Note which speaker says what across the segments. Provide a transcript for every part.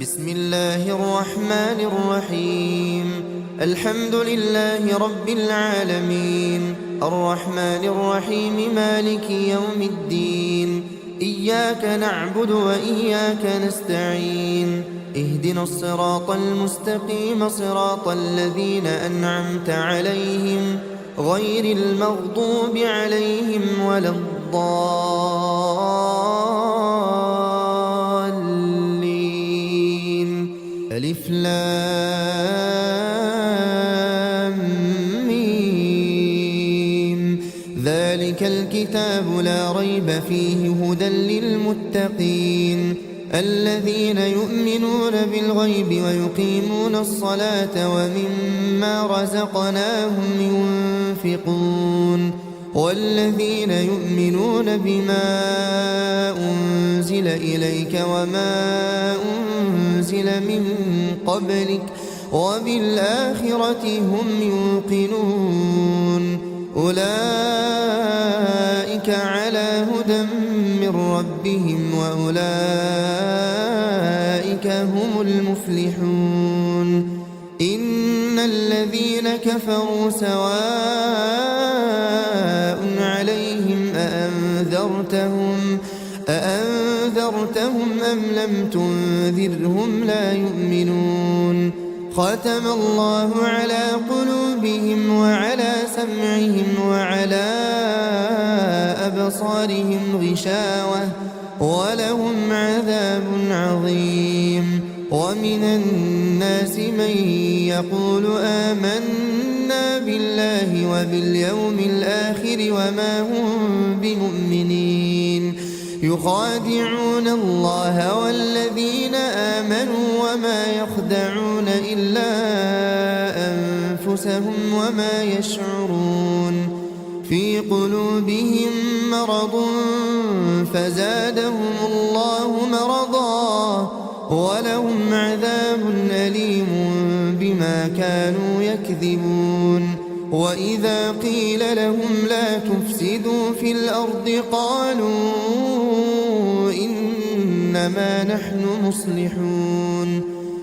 Speaker 1: بسم الله الرحمن الرحيم. الحمد لله رب العالمين، الرحمن الرحيم، مالك يوم الدين. إياك نعبد وإياك نستعين، اهدنا الصراط المستقيم، صراط الذين أنعمت عليهم غير المغضوب عليهم ولا الضالين. ألف لام ميم. ذلك الكتاب لا ريب فيه هدى للمتقين الذين يؤمنون بالغيب ويقيمون الصلاة ومما رزقناهم ينفقون والذين يؤمنون بما أنزل إليك وما أنزل من قبلك وبالآخرة هم يوقنون. أولئك على هدى من ربهم وأولئك هم المفلحون. إن الذين كفروا سواء عليهم أأنذرتهم أم لم تنذرهم لا يؤمنون. ختم الله على قلوبهم وعلى سمعهم وعلى أبصارهم غشاوة ولهم عذاب عظيم. ومن الناس من يقول آمنا بالله وباليوم الآخر وما هم بمؤمنين، يخادعون الله والذين آمنوا وما يخدعون إلا أنفسهم وما يشعرون. في قلوبهم مرض فزادهم الله مرضا ولهم عذاب أليم بما كانوا يكذبون. وإذا قيل لهم لا تفسدوا في الأرض قالوا إنما نحن مصلحون.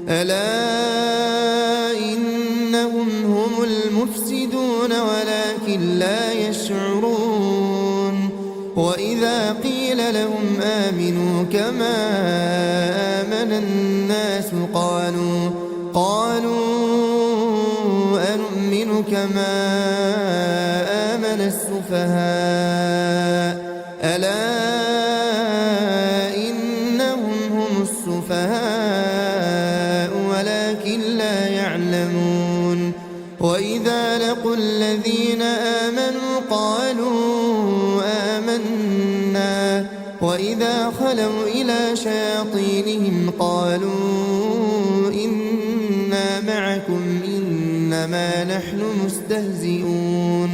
Speaker 1: ألا إنهم هم المفسدون ولكن لا يشعرون. وإذا قيل لهم آمنوا كما آمن الناس قالوا أنؤمن كما آمن السفهاء. ألا إنهم هم السفهاء ولكن لا يعلمون. وإذا لقوا الذين آمنوا قالوا آمنا وإذا خلوا إلى شياطينهم قالوا إنا معكم إنما نحن مستهزئون.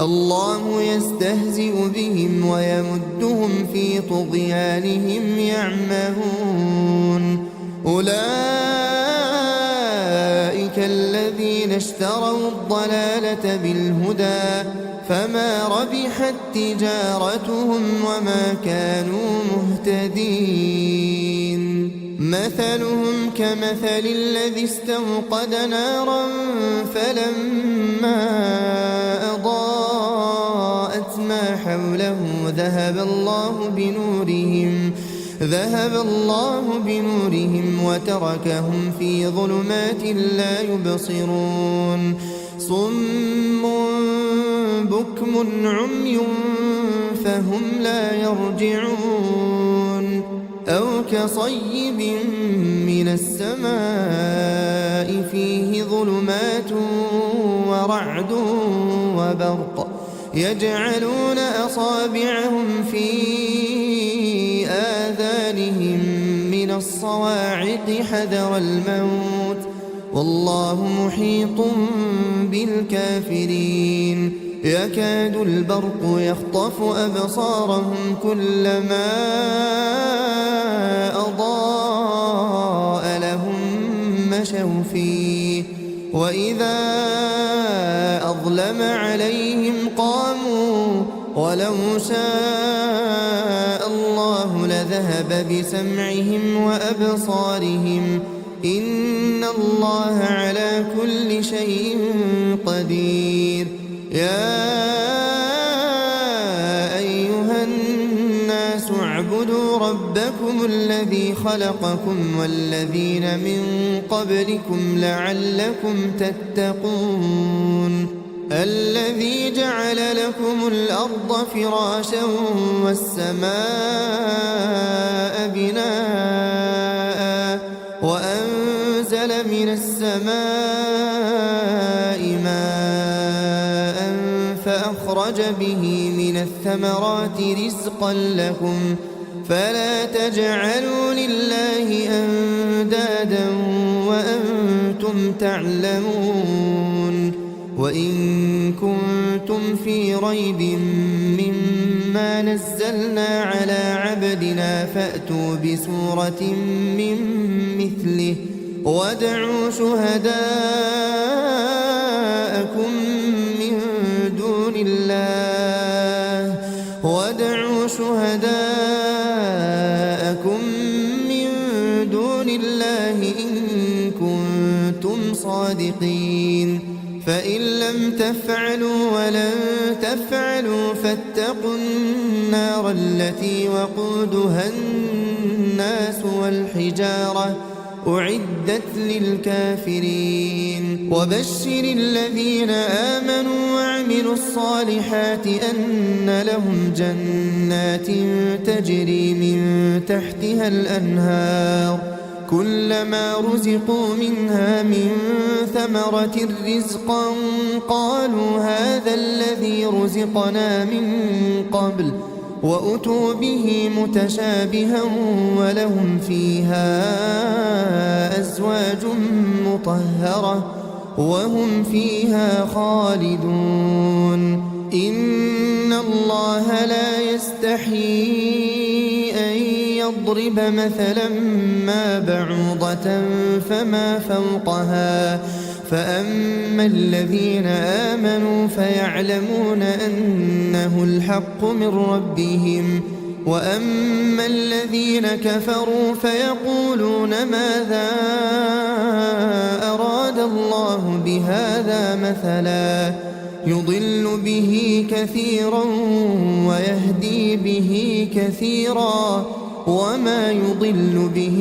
Speaker 1: الله يستهزئ بهم ويمدهم في طغيانهم يعمهون. أولئك الذين اشتروا الضلالة بالهدى فما ربحت تجارتهم وما كانوا مهتدين. مثلهم كمثل الذي استوقد نارا فلما أضاءت ما حوله ذهب الله بنورهم وتركهم في ظلمات لا يبصرون. صم بكم عمي فهم لا يرجعون. أو كصيب من السماء فيه ظلمات ورعد وبرق يجعلون أصابعهم في آذانهم من الصواعق حذر الموت والله محيط بالكافرين. يكاد البرق يخطف أبصارهم كلما أضاء لهم مشوا فيه وإذا أظلم عليهم قاموا ولو شاء الله لذهب وذهب بسمعهم وأبصارهم إن الله على كل شيء قدير يا أيها الناس اعبدوا ربكم الذي خلقكم والذين من قبلكم لعلكم تتقون الذي جعل لكم الأرض فراشا والسماء بناء وأنزل من السماء ماء فأخرج به من الثمرات رزقا لكم فلا تجعلوا لله أندادا وأنتم تعلمون وإن كنتم في ريب مما نزلنا على عبدنا فأتوا بسورة من مثله وادعوا شهداءكم من دون الله إن كنتم صادقين فإن لم تفعلوا ولن تفعلوا فاتقوا النار التي وقودها الناس والحجارة أعدت للكافرين وبشر الذين آمنوا وعملوا الصالحات أن لهم جنات تجري من تحتها الأنهار كلما رزقوا منها من ثمرة رزقا قالوا هذا الذي رزقنا من قبل وأتوا به متشابها ولهم فيها أزواج مطهرة وهم فيها خالدون إن الله لا يستحيي أن يضرب مثلا ما بعوضة فما فوقها فأما الذين آمنوا فيعلمون أنه الحق من ربهم وأما الذين كفروا فيقولون ماذا أراد الله بهذا مثلا يضل به كثيرا ويهدي به كثيرا وما يضل به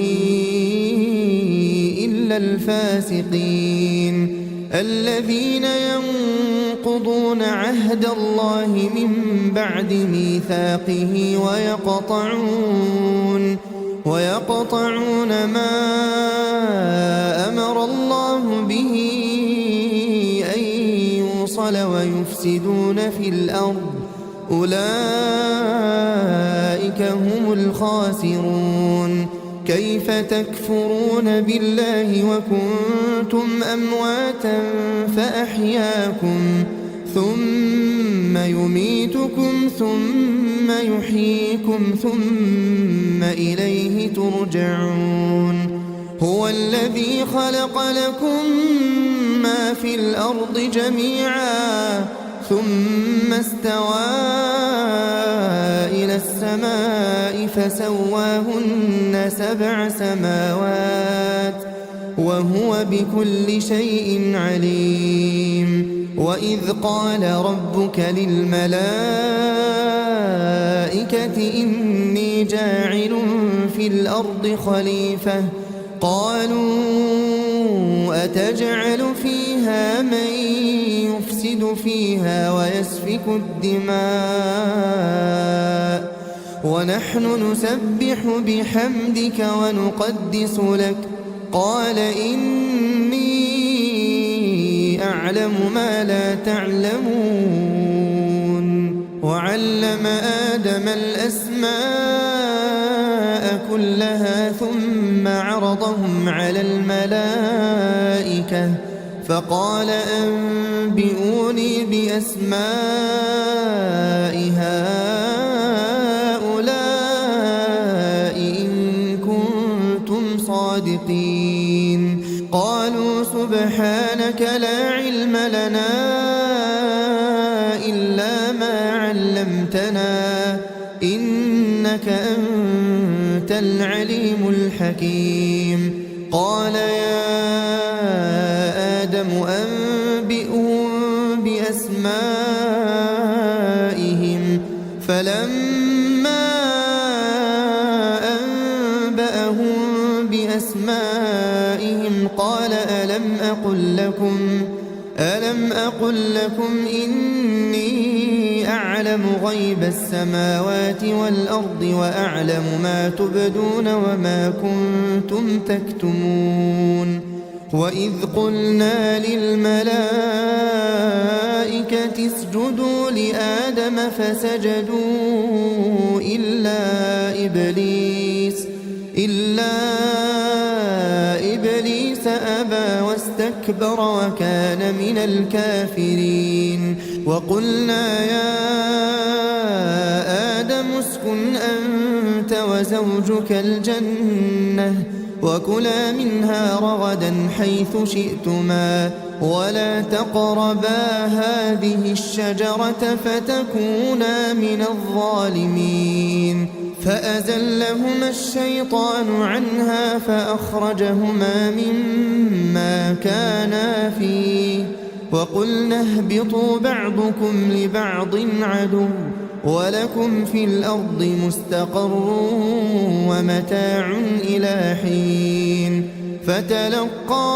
Speaker 1: إلا الفاسقين الذين ينقضون عهد الله من بعد ميثاقه ويقطعون ما أمر الله به أن يوصل ويفسدون في الأرض أولئك هم الخاسرون كيف تكفرون بالله وكنتم أمواتا فأحياكم ثم يميتكم ثم يحييكم ثم إليه ترجعون هو الذي خلق لكم ما في الأرض جميعا ثم استوى إلى السماء فسواهن 7 سماوات وهو بكل شيء عليم وإذ قال ربك للملائكة إني جاعل في الأرض خليفة قالوا أتجعل فيها من يفسد فيها ويسفك الدماء ونحن نسبح بحمدك ونقدس لك قال إني أعلم ما لا تعلمون وعلم آدم الأسماء كلها ثم عرضهم على الملائكة فقال أنبئوني بأسماء هؤلاء إن كنتم صادقين قالوا سبحانك لا علم لنا إلا ما علمتنا إنك أنت العليم الحكيم. قال يا آدم أنبئهم بأسمائهم. فلما أنبأهم بأسمائهم قال ألم أقل لكم إني أعلم غيب السماوات والأرض وأعلم ما تبدون وما كنتم تكتمون. وإذ قلنا للملائكة اسجدوا لآدم فسجدوا إلا إبليس أبى واستكبر وكان من الكافرين. وقلنا يا آدم اسكن أنت وزوجك الجنة وكلا منها رغدا حيث شئتما ولا تقربا هذه الشجرة فتكونا من الظالمين. فأزلهما الشيطان عنها فأخرجهما مما كانا فيه وقلنا اهبطوا بعضكم لبعض عدو ولكم في الأرض مستقر ومتاع إلى حين. فتلقى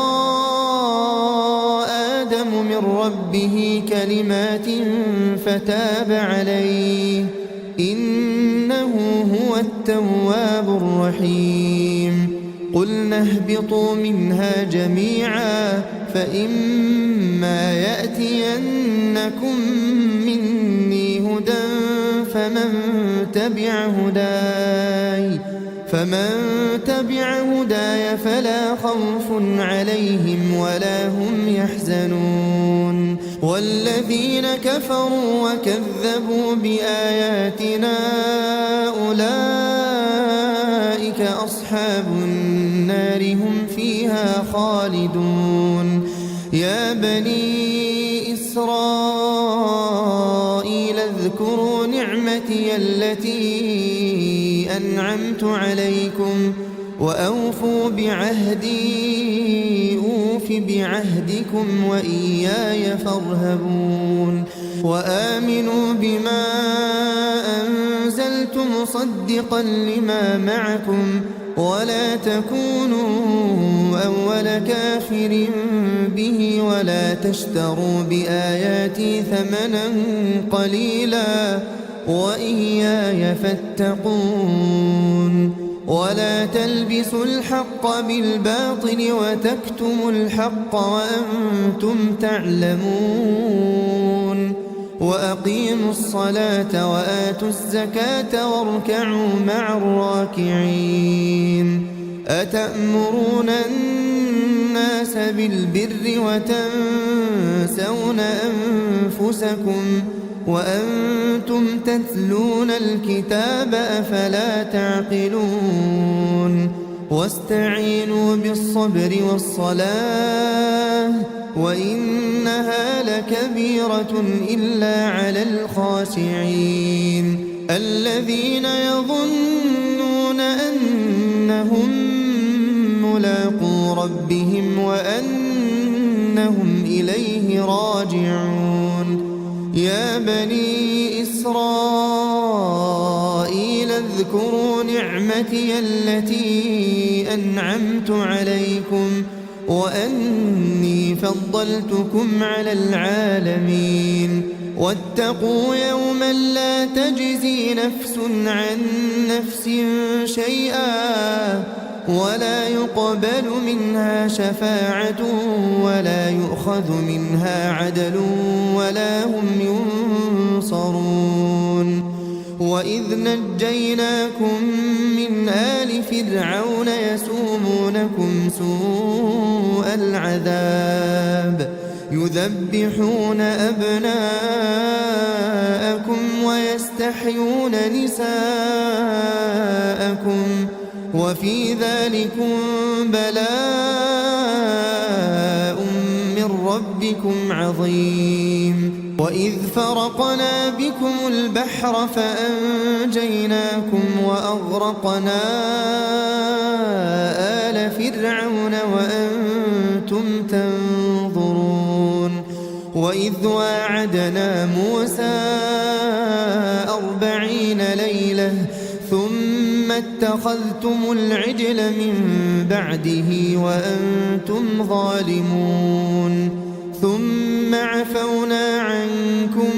Speaker 1: آدم من ربه كلمات فتاب عليه إنه هو التواب الرحيم. قلنا اهبطوا منها جميعا فإما يأتينكم مني هدى فمن تبع هداي فلا خوف عليهم ولا هم يحزنون. والذين كفروا وكذبوا بآياتنا أولئك أصحاب النار هم فيها خالدون. يا بني إسرائيل اذكروا نعمتي التي أنعمت عليكم وأوفوا بعهدي أوف بعهدكم وإياي فارهبون. وآمنوا بما أنزلت مصدقا لما معكم ولا تكونوا أول كافر به ولا تشتروا بآياتي ثمنا قليلا وإياي فاتقون. ولا تلبسوا الحق بالباطل وتكتموا الحق وأنتم تعلمون. وأقيموا الصلاة وآتوا الزكاة واركعوا مع الراكعين. أتأمرون الناس بالبر وتنسون أنفسكم وأنتم تتلون الكتاب أفلا تعقلون. واستعينوا بالصبر والصلاة وإنها لكبيرة إلا على الخاشعين الذين يظنون أنهم ملاقو ربهم وأنهم إليه راجعون. يا بني إسرائيل اذكروا نعمتي التي أنعمت عليكم وأني فضلتكم على العالمين. واتقوا يوما لا تجزي نفس عن نفس شيئا ولا يقبل منها شفاعة ولا يؤخذ منها عدل ولا هم ينصرون. وإذ نجيناكم من آل فرعون يسومونكم سوء العذاب يذبحون أبناءكم ويستحيون نساءكم وفي ذلكم بلاء من ربكم عظيم. وإذ فرقنا بكم البحر فأنجيناكم وأغرقنا آل فرعون وأنتم تنظرون وإذ واعدنا موسى 40 ليلة ثم اتخذتم العجل من بعده وأنتم ظالمون ثم عفونا عنكم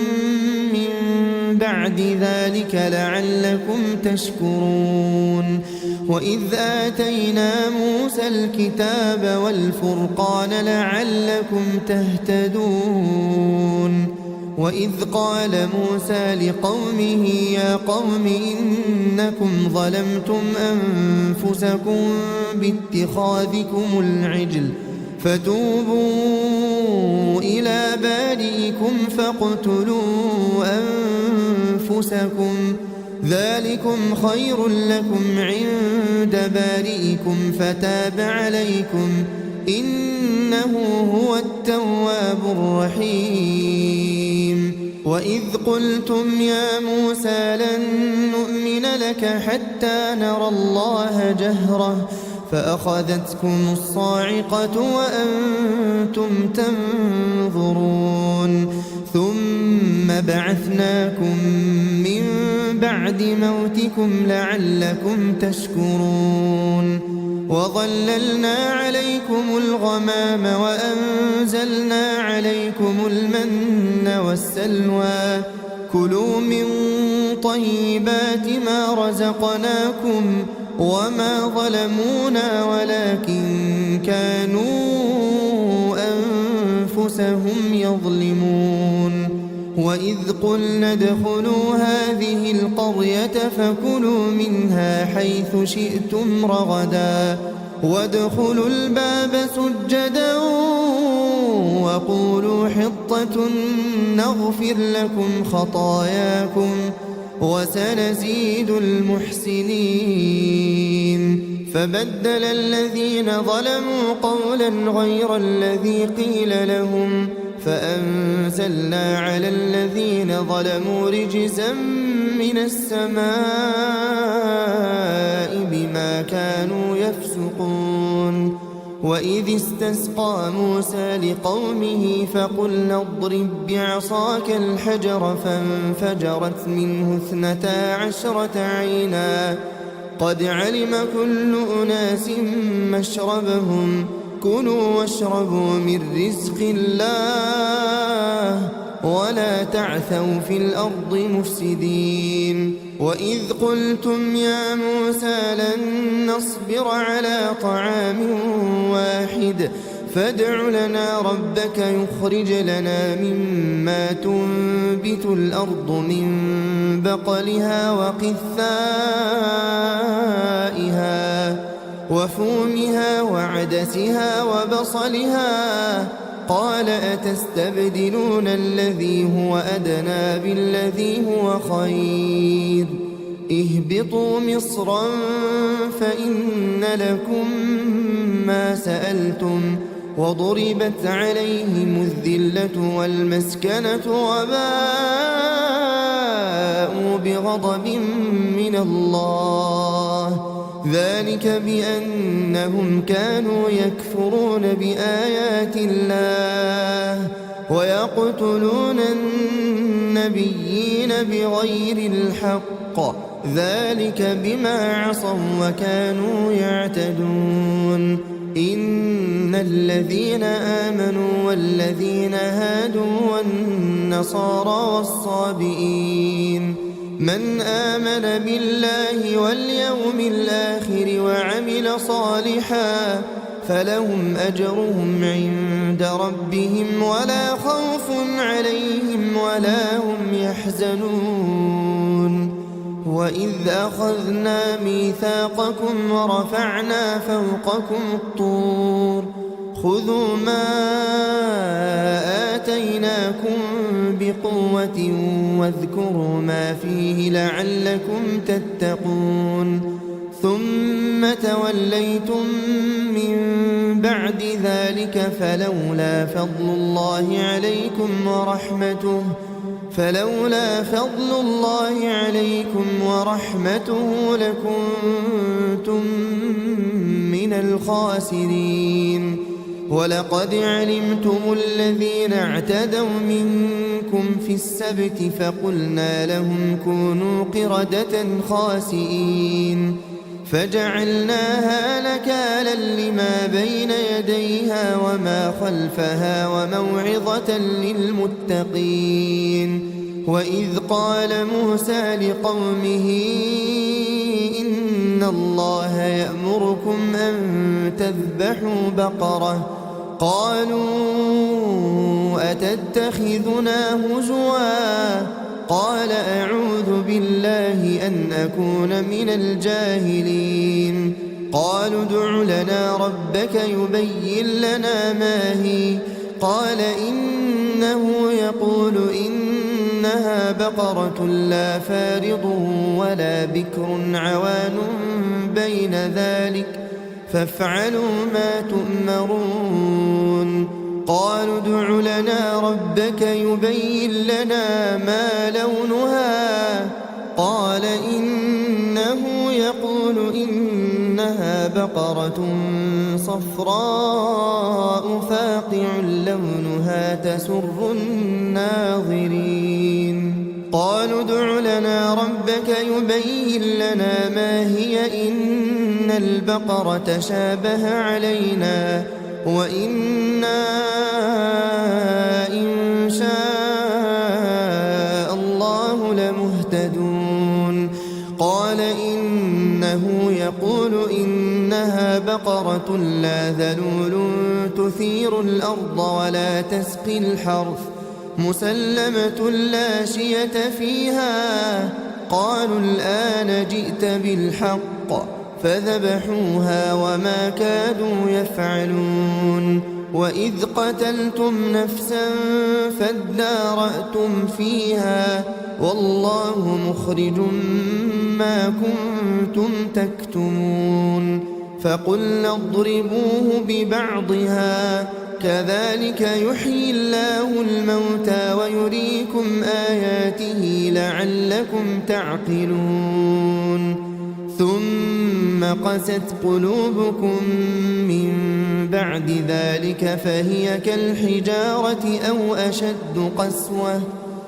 Speaker 1: من بعد ذلك لعلكم تشكرون وإذ آتينا موسى الكتاب والفرقان لعلكم تهتدون وإذ قال موسى لقومه يا قوم إنكم ظلمتم أنفسكم باتخاذكم العجل فتوبوا إلى بارئكم فاقتلوا أنفسكم ذلكم خير لكم عند بارئكم فتاب عليكم إنه هو التواب الرحيم وإذ قلتم يا موسى لن نؤمن لك حتى نرى الله جهرة فأخذتكم الصاعقة وأنتم تنظرون ثم بعثناكم من بعد موتكم لعلكم تشكرون وظللنا عليكم الغمام وأنزلنا عليكم المن والسلوى كلوا من طيبات ما رزقناكم وما ظلمونا ولكن كانوا أنفسهم يظلمون وإذ قلنا ادخلوا هذه القرية فكلوا منها حيث شئتم رغدا وادخلوا الباب سجدا وقولوا حطة نغفر لكم خطاياكم وسنزيد المحسنين فبدل الذين ظلموا قولا غير الذي قيل لهم فأنزلنا على الذين ظلموا رجزا من السماء بما كانوا يفسقون وإذ استسقى موسى لقومه فقلنا اضرب بعصاك الحجر فانفجرت منه 12 عينا قد علم كل أناس مشربهم كلوا واشربوا من رزق الله ولا تعثوا في الأرض مفسدين وإذ قلتم يا موسى لن نصبر على طعام واحد فادع لنا ربك يخرج لنا مما تنبت الأرض من بقلها وقثائها وفومها وعدسها وبصلها قال أتستبدلون الذي هو أدنى بالذي هو خير اهبطوا مصرا فإن لكم ما سألتم وضربت عليهم الذلة والمسكنة وباءوا بغضب من الله ذلك بأنهم كانوا يكفرون بآيات الله ويقتلون النبيين بغير الحق ذلك بما عصوا وكانوا يعتدون إن الذين آمنوا والذين هادوا والنصارى والصابئين من آمن بالله واليوم الآخر وعمل صالحا فلهم أجرهم عند ربهم ولا خوف عليهم ولا هم يحزنون وإذ أخذنا ميثاقكم ورفعنا فوقكم الطور خذوا ما آتيناكم بقوة واذكروا ما فيه لعلكم تتقون ثم توليتم من بعد ذلك فلولا فضل الله عليكم ورحمته لكنتم من الخاسرين. ولقد علمتم الذين اعتدوا منكم في السبت فقلنا لهم كونوا قردة خاسئين فجعلناها نكالا لما بين يديها وما خلفها وموعظة للمتقين. وإذ قال موسى لقومه إن الله يأمركم أن تذبحوا بقرة قالوا أتتخذنا هزوا قال أعوذ بالله أن أكون من الجاهلين. قالوا ادع لنا ربك يبين لنا ما هي قال إنه يقول إنها بقرة لا فارض ولا بكر عوان بين ذلك فافعلوا ما تؤمرون. قالوا ادع لنا ربك يبين لنا ما لونها قال إنه يقول إنها بقرة صفراء فاقع لونها تسر الناظرين. قالوا ادع لنا ربك يبين لنا ما هي إن البقرة شابه علينا وإنا إن شاء الله لمهتدون. قال إنه يقول إنها بقرة لا ذلول تثير الأرض ولا تسقي الحرث مسلمة لا شية فيها. قالوا الآن جئت بالحق فذبحوها وما كادوا يفعلون. وإذ قتلتم نفسا فادارأتم فيها والله مخرج ما كنتم تكتمون. فقلنا اضربوه ببعضها كذلك يحيي الله الموتى ويريكم آياته لعلكم تعقلون. ثم قست قلوبكم من بعد ذلك فهي كالحجارة أو أشد قسوة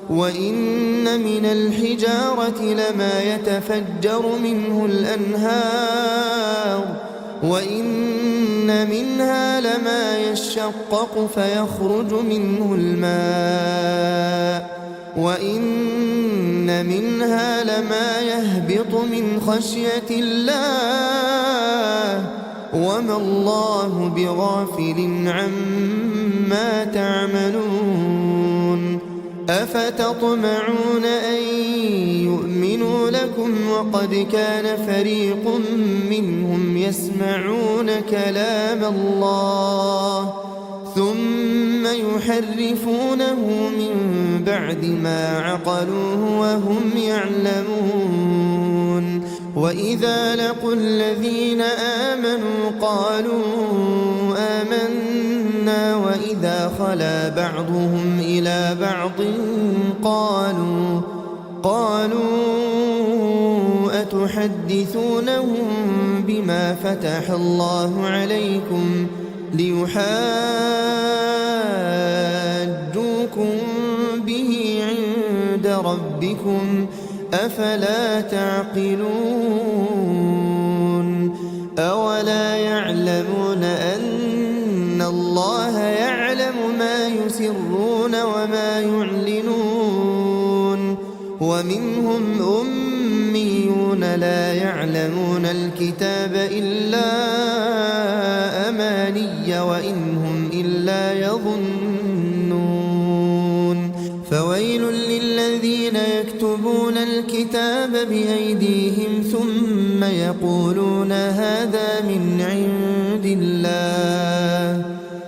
Speaker 1: وإن من الحجارة لما يتفجر منه الأنهار وإن منها لما يشقق فيخرج منه الماء وإن منها لما يهبط من خشية الله وما الله بغافل عما تعملون. أفتطمعون أن يؤمنوا لكم وقد كان فريق منهم يسمعون كلام الله ثم يحرفونه من بعد ما عقلوه وهم يعلمون. وإذا لقوا الذين آمنوا قالوا آمنا وإذا خلا بعضهم إلى بعض قالوا أتحدثونهم بما فتح الله عليكم ليحاجوكم به عند ربكم أفلا تعقلون. أولا يعلمون أن الله يعلم ما يسرون وما يعلنون. ومنهم أميون لا يعلمون الكتاب إلا أماني وإن هم إلا يظنون. فويل للذين يكتبون الكتاب بأيديهم ثم يقولون هذا من عند الله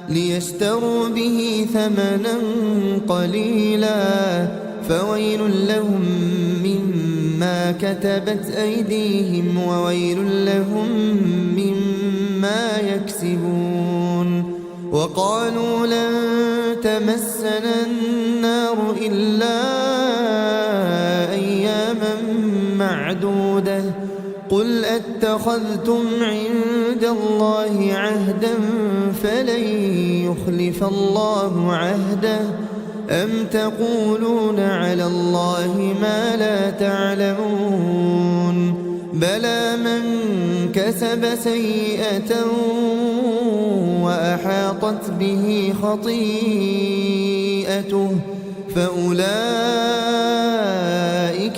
Speaker 1: ليشتروا به ثمنا قليلا فويل لهم مما كتبت أيديهم وويل لهم مما ما يكسبون. وقالوا لن تمسنا النار إلا أياما معدودة قل أتخذتم عند الله عهدا فلن يخلف الله عهده أم تقولون على الله ما لا تعلمون. بلى من كسب سيئة وأحاطت به خطيئته فأولئك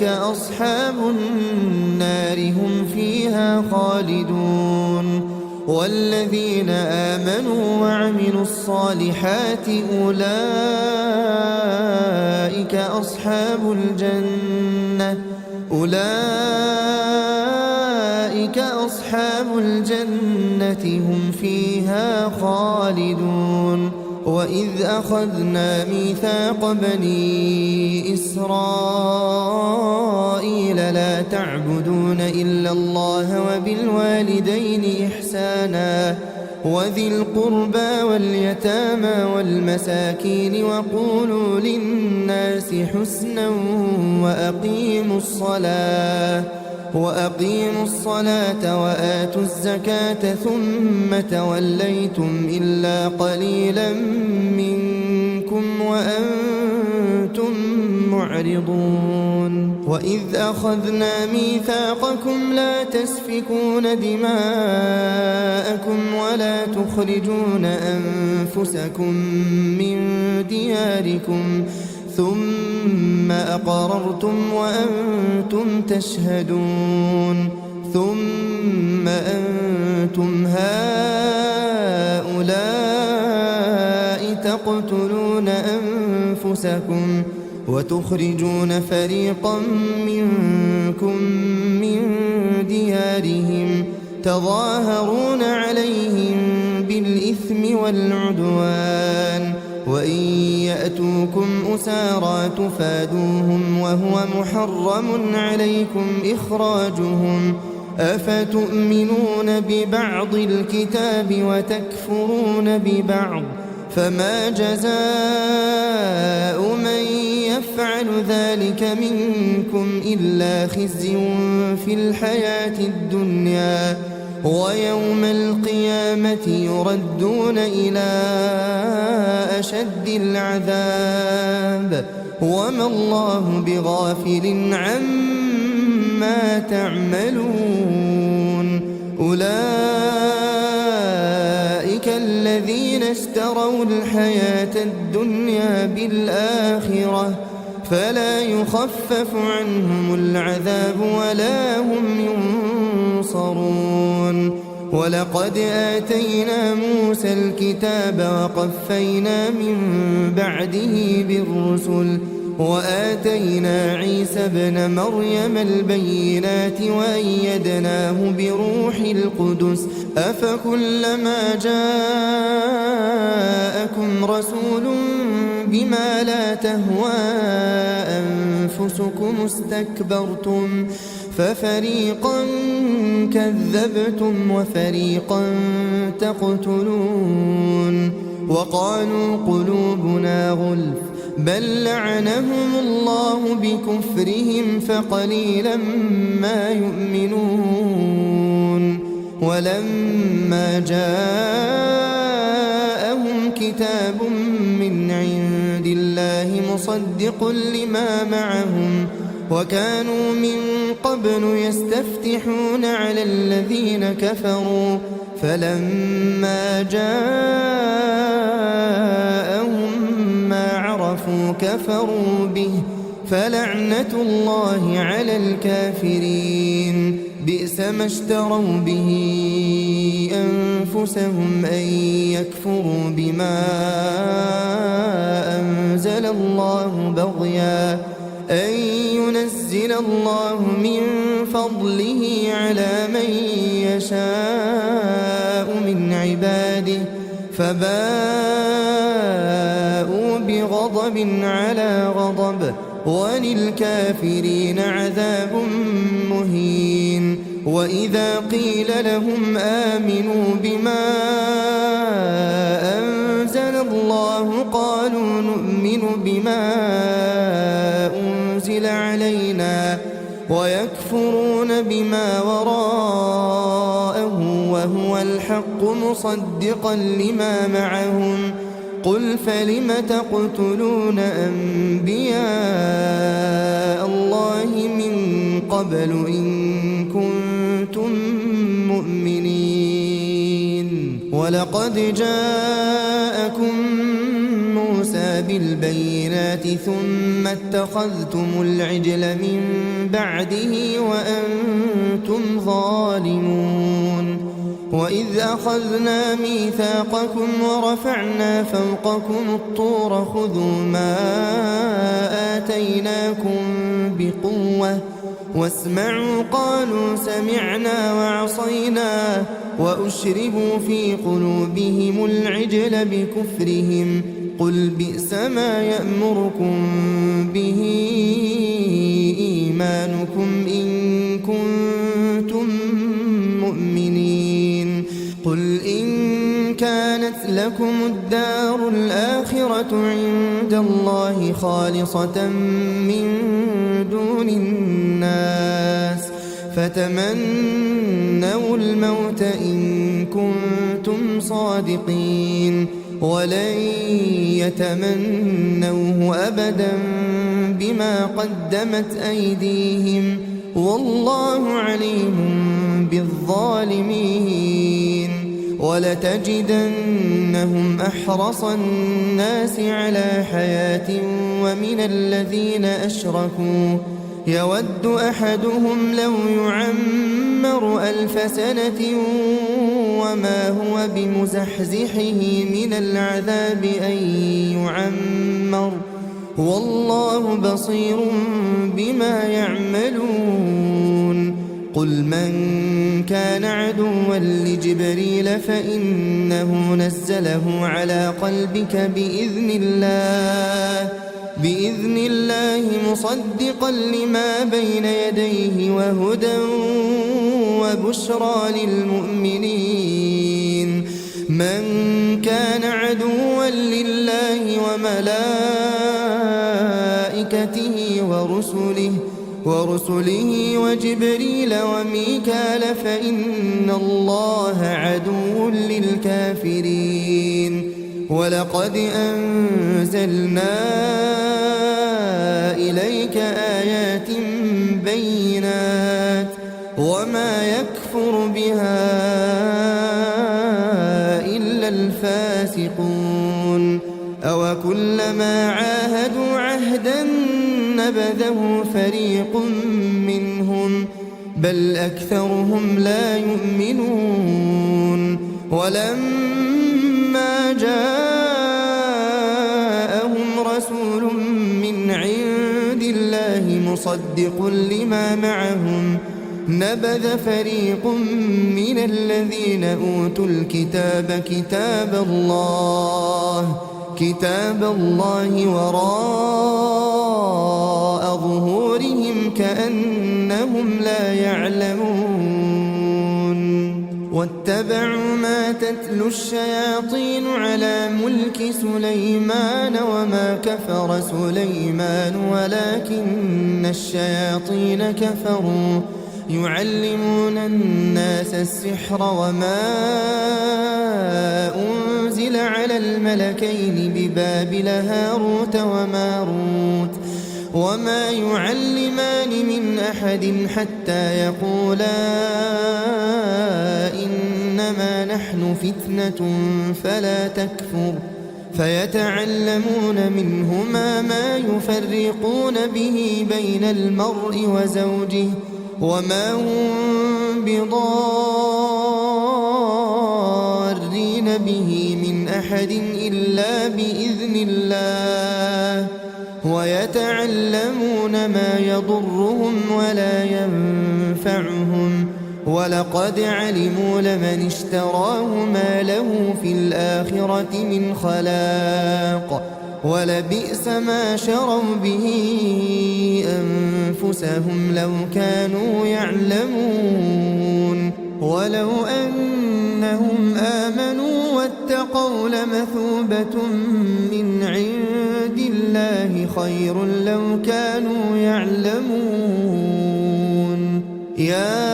Speaker 1: أصحاب النار هم فيها خالدون. والذين آمنوا وعملوا الصالحات أولئك أصحاب الجنة هم فيها خالدون. وإذ أخذنا ميثاق بني إسرائيل لا تعبدون إلا الله وبالوالدين إحسانا وذي القربى واليتامى والمساكين وقولوا للناس حسنا وأقيموا الصلاة وآتوا الزكاة ثم توليتم إلا قليلا منكم وأنتم معرضون. وإذ أخذنا ميثاقكم لا تسفكون دماءكم ولا تخرجون أنفسكم من دياركم ثم أقررتم وأنتم تشهدون. ثم أنتم هؤلاء تقتلون أنفسكم وتخرجون فريقا منكم من ديارهم تظاهرون عليهم بالإثم والعدوان وإن يأتوكم أسارى تفادوهم وهو محرم عليكم إخراجهم أفتؤمنون ببعض الكتاب وتكفرون ببعض فما جزاء من يفعل ذلك منكم إلا خزي في الحياة الدنيا ويوم القيامة يردون إلى أشد العذاب وما الله بغافل عما تعملون. أولئك الذين اشتروا الحياة الدنيا بالآخرة فلا يخفف عنهم العذاب ولا هم ينصرون. ولقد آتينا موسى الكتاب وقفينا من بعده بالرسل وآتينا عيسى ابن مريم البينات وأيدناه بروح القدس أفكلما جاءكم رسول بما لا تهوى أنفسكم استكبرتم ففريقا كذبتم وفريقا تقتلون. وقالوا قلوبنا غلف بل لعنهم الله بكفرهم فقليلا ما يؤمنون. ولما جاءهم كتاب من عند الله مصدق لما معهم وكانوا من قبل يستفتحون على الذين كفروا فلما جاءهم ما عرفوا كفروا به فلعنة الله على الكافرين. بئس ما اشتروا به أنفسهم أن يكفروا بما أنزل الله بغيا أن ينزل الله من فضله على من يشاء من عباده فباءوا بغضب على غضب وللكافرين عذاب مهين. وإذا قيل لهم آمنوا بما أنزل الله قالوا نؤمن بما أنزل علينا ويكفرون بما وراءه وهو الحق مصدقا لما معهم قل فلم تقتلون أنبياء الله من قبل إن كنتم مؤمنين ولقد جاءكم موسى بالبينات ثم اتخذتم العجل من بعده وأنتم ظالمون وإذ أخذنا ميثاقكم ورفعنا فوقكم الطور خذوا ما آتيناكم بقوة واسمعوا قالوا سمعنا وعصينا وأشربوا في قلوبهم العجل بكفرهم قل بئس ما يأمركم به إيمانكم إن كنتم مؤمنين قل إن كانت لكم الدار الآخرة عند الله خالصة من دون الناس فتمنوا الموت إن كنتم صادقين ولن يتمنوه أبدا بما قدمت أيديهم والله عليم بالظالمين ولتجدنهم أحرص الناس على حياة ومن الذين أشركوا يود أحدهم لو يعمر 1000 سنة وما هو بمزحزحه من العذاب أن يعمر والله بصير بما يعملون قل من كان عدوا لجبريل فإنه نزله على قلبك بإذن الله مصدقا لما بين يديه وهدى وبشرى للمؤمنين من كان عدوا لله وملائكته ورسله وجبريل وميكال فإن الله عدو للكافرين ولقد أنزلنا إليك آيات بينات وما يكفر بها إلا الفاسقون أوكلما عاهدوا عهدا نبذه فريق منهم بل أكثرهم لا يؤمنون ولما جاءهم رسول من عند الله مصدق لما معهم نبذ فريق من الذين أوتوا الكتاب كتاب الله وراء ظهورهم كأنهم لا يعلمون واتبعوا ما تتلو الشياطين على ملك سليمان وما كفر سليمان ولكن الشياطين كفروا يعلمون الناس السحر وما أنزل على الملكين ببابل هاروت وماروت وما يعلمان من أحد حتى يقولا إنما نحن فتنة فلا تكفر فيتعلمون منهما ما يفرقون به بين المرء وزوجه وما هم بضارين به من أحد إلا بإذن الله ويتعلمون ما يضرهم ولا ينفعهم ولقد علموا لمن اشتراه ما له في الآخرة من خلاق ولبئس ما شروا به أنفسهم لو كانوا يعلمون ولو أنهم آمنوا واتقوا لمثوبة من عند الله خير لو كانوا يعلمون يا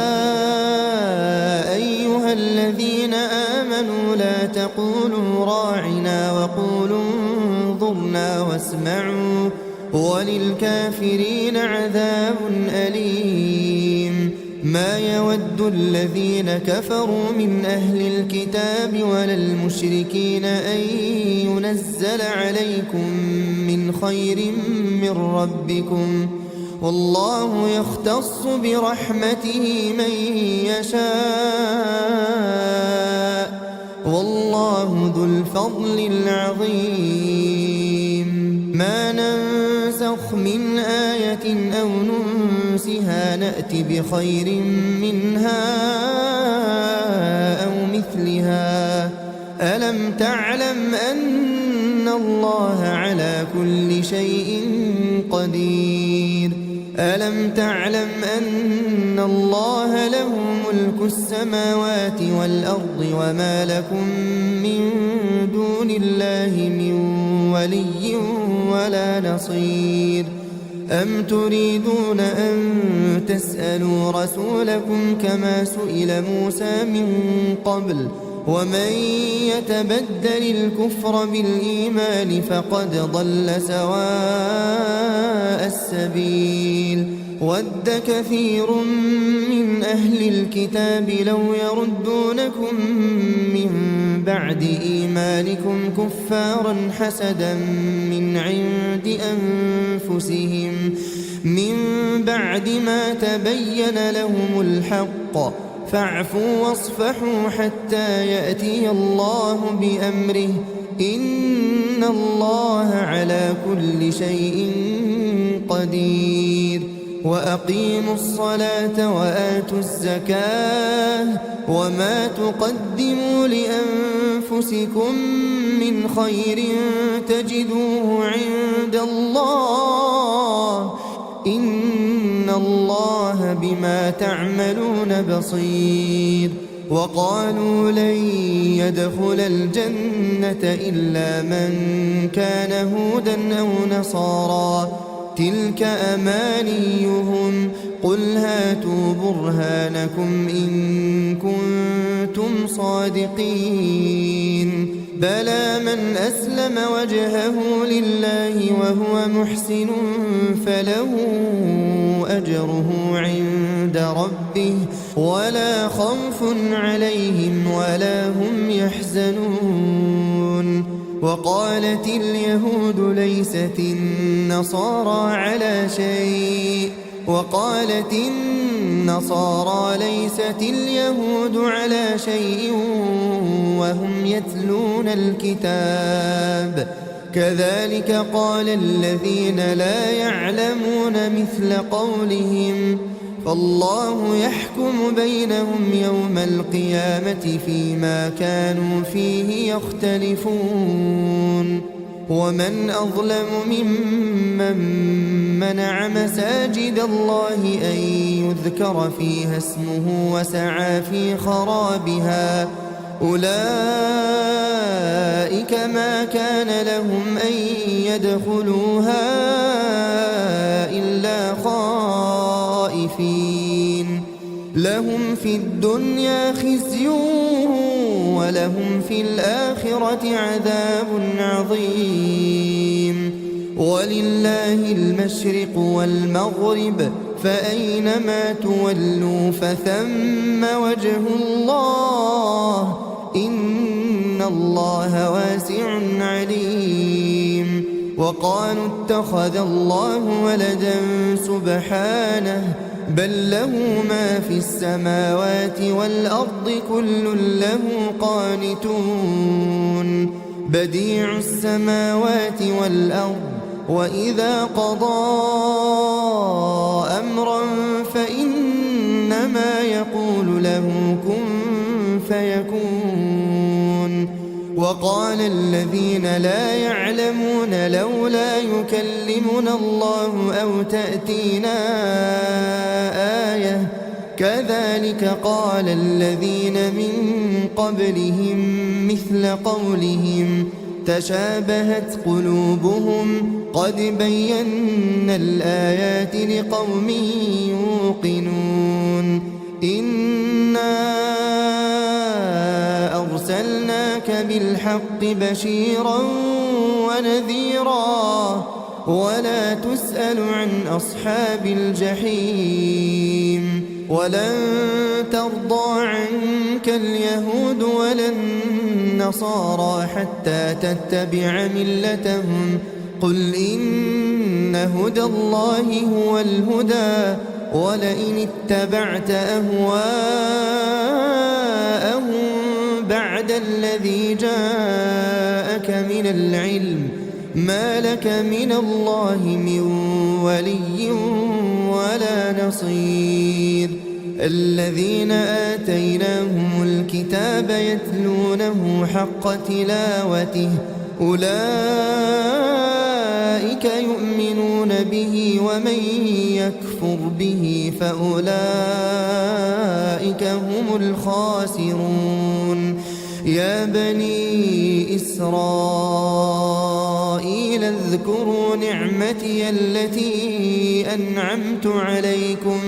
Speaker 1: أيها الذين آمنوا لا تقولوا راعنا وقولوا انظرنا واسمعوا وللكافرين عذاب أليم ما يود الذين كفروا من أهل الكتاب ولا المشركين أن ينزل عليكم من خير من ربكم والله يختص برحمته من يشاء والله ذو الفضل العظيم ما ننسخ من آية أو ننسها نأت بخير منها أو مثلها ألم تعلم أن الله على كل شيء قدير ألم تعلم أن الله له ملك السماوات والأرض وما لكم من دون الله من ولي ولا نصير أم تريدون أن تسألوا رسولكم كما سئل موسى من قبل ومن يتبدل الكفر بالإيمان فقد ضل سواء السبيل ود كثير من أهل الكتاب لو يردونكم من بعد إيمانكم كفارا حسدا من عند أنفسهم من بعد ما تبين لهم الحق فاعفوا واصفحوا حتى يأتي الله بأمره إن الله على كل شيء قدير وأقيموا الصلاة وآتوا الزكاة وما تقدموا لأنفسكم من خير تجدوه عند الله إن الله بما تعملون بصير وقالوا لن يدخل الجنة إلا من كان هودا أو نصارى تلك أمانيهم قل هاتوا برهانكم إن كنتم صادقين بلى من أسلم وجهه لله وهو محسن فله أجره عند ربه ولا خوف عليهم ولا هم يحزنون وقالت اليهود ليست النصارى على شيء وقالت النصارى ليست اليهود على شيء وهم يتلون الكتاب كذلك قال الذين لا يعلمون مثل قولهم فالله يحكم بينهم يوم القيامة فيما كانوا فيه يختلفون ومن أظلم ممن منع مساجد الله أن يذكر فيها اسمه وسعى في خرابها أولئك ما كان لهم أن يدخلوها إلا خائفين لهم في الدنيا خزي ولهم في الآخرة عذاب عظيم ولله المشرق والمغرب فأينما تولوا فثم وجه الله إن الله واسع عليم وقالوا اتخذ الله ولدا سبحانه بل له ما في السماوات والأرض كل له قانتون بديع السماوات والأرض وإذا قضى أمرا فإنما يقول له كن فيكون وقال الذين لا يعلمون لولا يكلمنا الله أو تأتينا آية كذلك قال الذين من قبلهم مثل قولهم تشابهت قلوبهم قد بينا الآيات لقوم يوقنون إنا أرسلناك بالحق بشيرا ونذيرا ولا تسأل عن أصحاب الجحيم ولن ترضى عنك اليهود ولا النصارى حتى تتبع ملتهم قل إن هدى الله هو الهدى ولئن اتبعت أهواءهم بعد الذي جاءك من العلم ما لك من الله من ولي ولا نصير الذين آتيناهم الكتاب يتلونه حق تلاوته أولئك يؤمنون به ومن يكفر به فأولئك هم الخاسرون يا بني إسرائيل اذكروا نعمتي التي أنعمت عليكم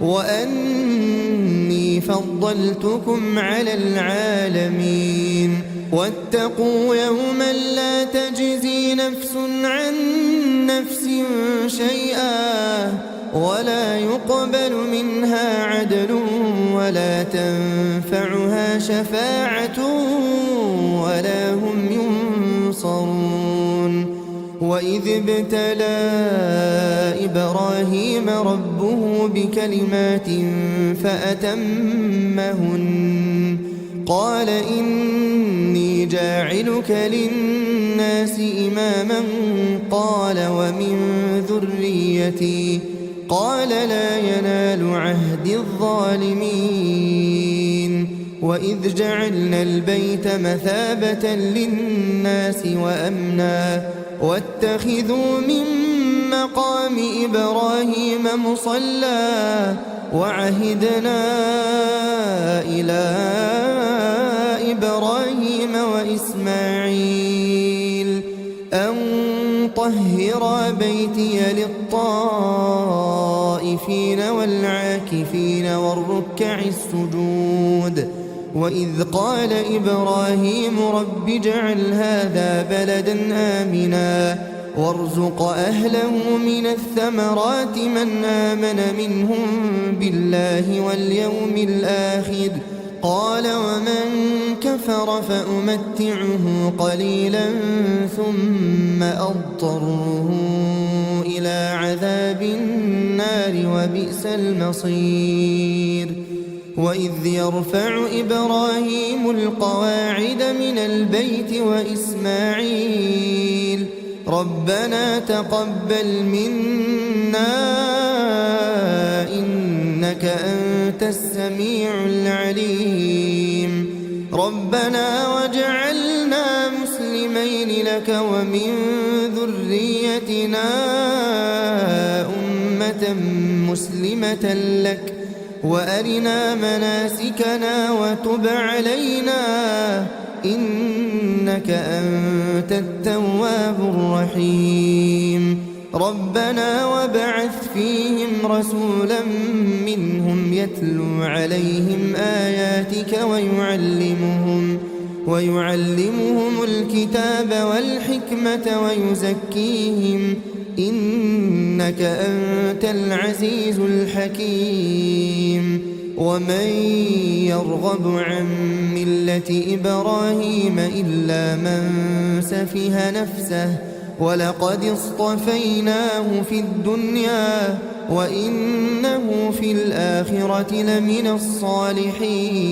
Speaker 1: وأني فضلتكم على العالمين واتقوا يوما لا تجزي نفس عن نفس شيئا ولا يقبل منها عدل ولا تنفعها شفاعة ولا هم ينصرون وإذ ابتلى إبراهيم ربه بكلمات فأتمهن قال إني جاعلك للناس إماما قال ومن ذريتي قال لا ينال عهد الظالمين وإذ جعلنا البيت مثابة للناس وأمنا واتخذوا من مقام إبراهيم مصلى وعهدنا إلى إبراهيم وإسماعيل أن طهرا بيتي للطائفين والعاكفين والركع السجود وإذ قال إبراهيم رب اجعل هذا بلدا آمنا وارزق أهله من الثمرات من آمن منهم بالله واليوم الآخر قال ومن كفر فأمتعه قليلا ثم أضطره إلى عذاب النار وبئس المصير وإذ يرفع إبراهيم القواعد من البيت وإسماعيل ربنا تقبل منا إنك أنت السميع العليم ربنا واجعلنا مسلمين لك ومن ذريتنا أمة مسلمة لك وأرنا مناسكنا وتب علينا إنك أنت التواب الرحيم ربنا وابعث فيهم رسولا منهم يتلو عليهم آياتك ويعلمهم الكتاب والحكمة ويزكيهم إنك أنت العزيز الحكيم ومن يرغب عن ملة إبراهيم إلا من سفه نفسه ولقد اصطفيناه في الدنيا وإنه في الآخرة لمن الصالحين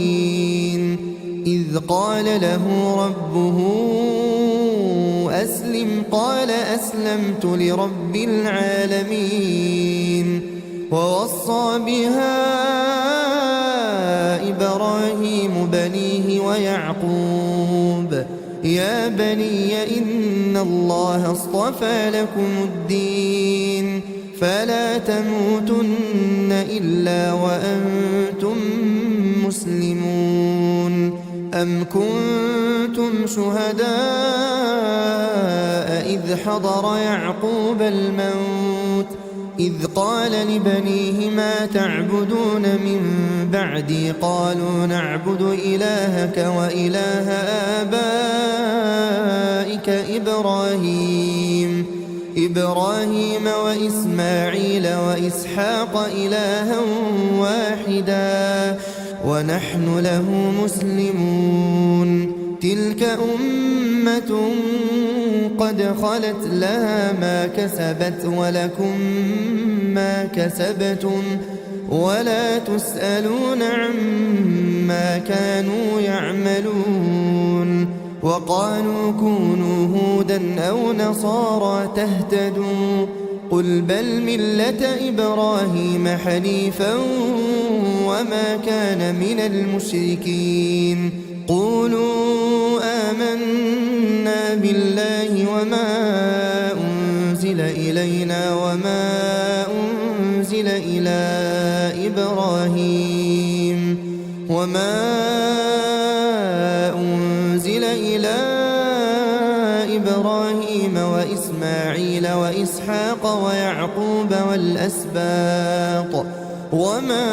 Speaker 1: إذ قال له ربه أسلم قال أسلمت لرب العالمين ووصى بها إبراهيم بنيه ويعقوب يا بني إن الله اصطفى لكم الدين فلا تموتن إلا وأنتم مسلمون. أم كنتم شهداء إذ حضر يعقوب الموت إذ قال لبنيه ما تعبدون من بعدي قالوا نعبد إلهك وإله آبائك إبراهيم وإسماعيل وإسحاق إلها واحدا ونحن له مسلمون. تلك أمة قد خلت لها ما كسبت ولكم ما كسبتم ولا تسألون عما كانوا يعملون. وقالوا كونوا هودا أو نصارى تهتدوا قل بل ملة إبراهيم حنيفا وما كان من المشركين. قولوا آمنا بالله وما أنزل إلينا وما أنزل إلى إبراهيم وإسماعيل وإسحاق ويعقوب والأسباط وما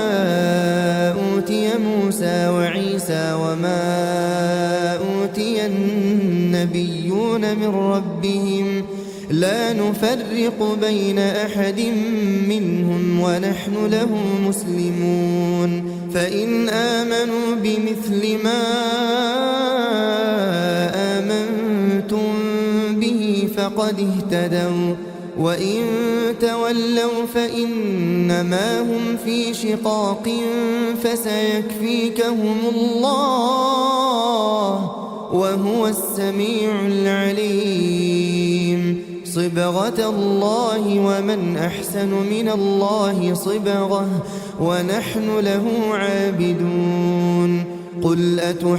Speaker 1: أوتي موسى وعيسى وما أوتي النبيون من ربهم لا نفرق بين أحد منهم ونحن له مسلمون. فإن آمنوا بمثل ما آمنتم به فقد اهتدوا وإن تولوا فإنما هم في شقاق فسيكفيكهم الله وهو السميع العليم. صبغة الله ومن أحسن من الله صبغة ونحن له عابدون. قل أتحاجوننا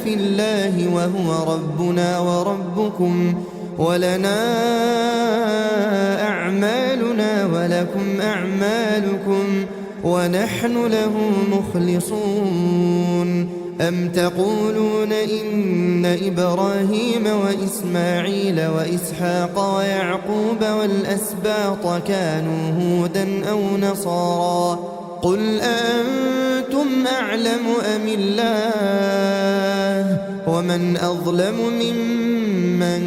Speaker 1: في الله وهو ربنا وربكم ولنا أعمالنا ولكم أعمالكم ونحن له مخلصون. أم تقولون إن إبراهيم وإسماعيل وإسحاق ويعقوب والأسباط كانوا هودا أو نصارى قل أأنتم أعلم أم الله ومن أظلم ممن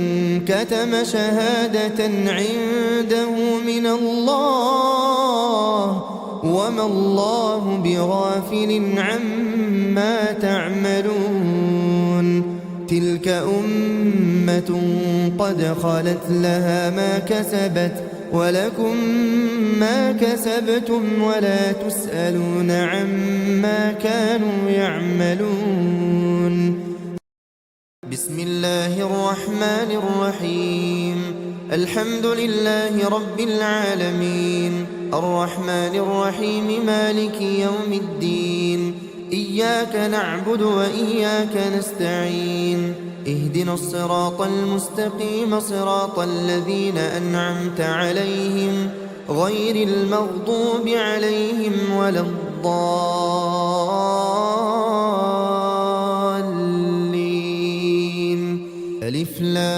Speaker 1: كتم شهادة عنده من الله وما الله بغافل عما تعملون. تلك أمة قد خلت لها ما كسبت ولكم ما كسبتم ولا تسألون عما كانوا يعملون. بسم الله الرحمن الرحيم. الحمد لله رب العالمين الرحمن الرحيم مالك يوم الدين. إياك نعبد وإياك نستعين. اهدنا الصراط المستقيم صراط الذين أنعمت عليهم غير المغضوب عليهم ولا الضالين. ألف لام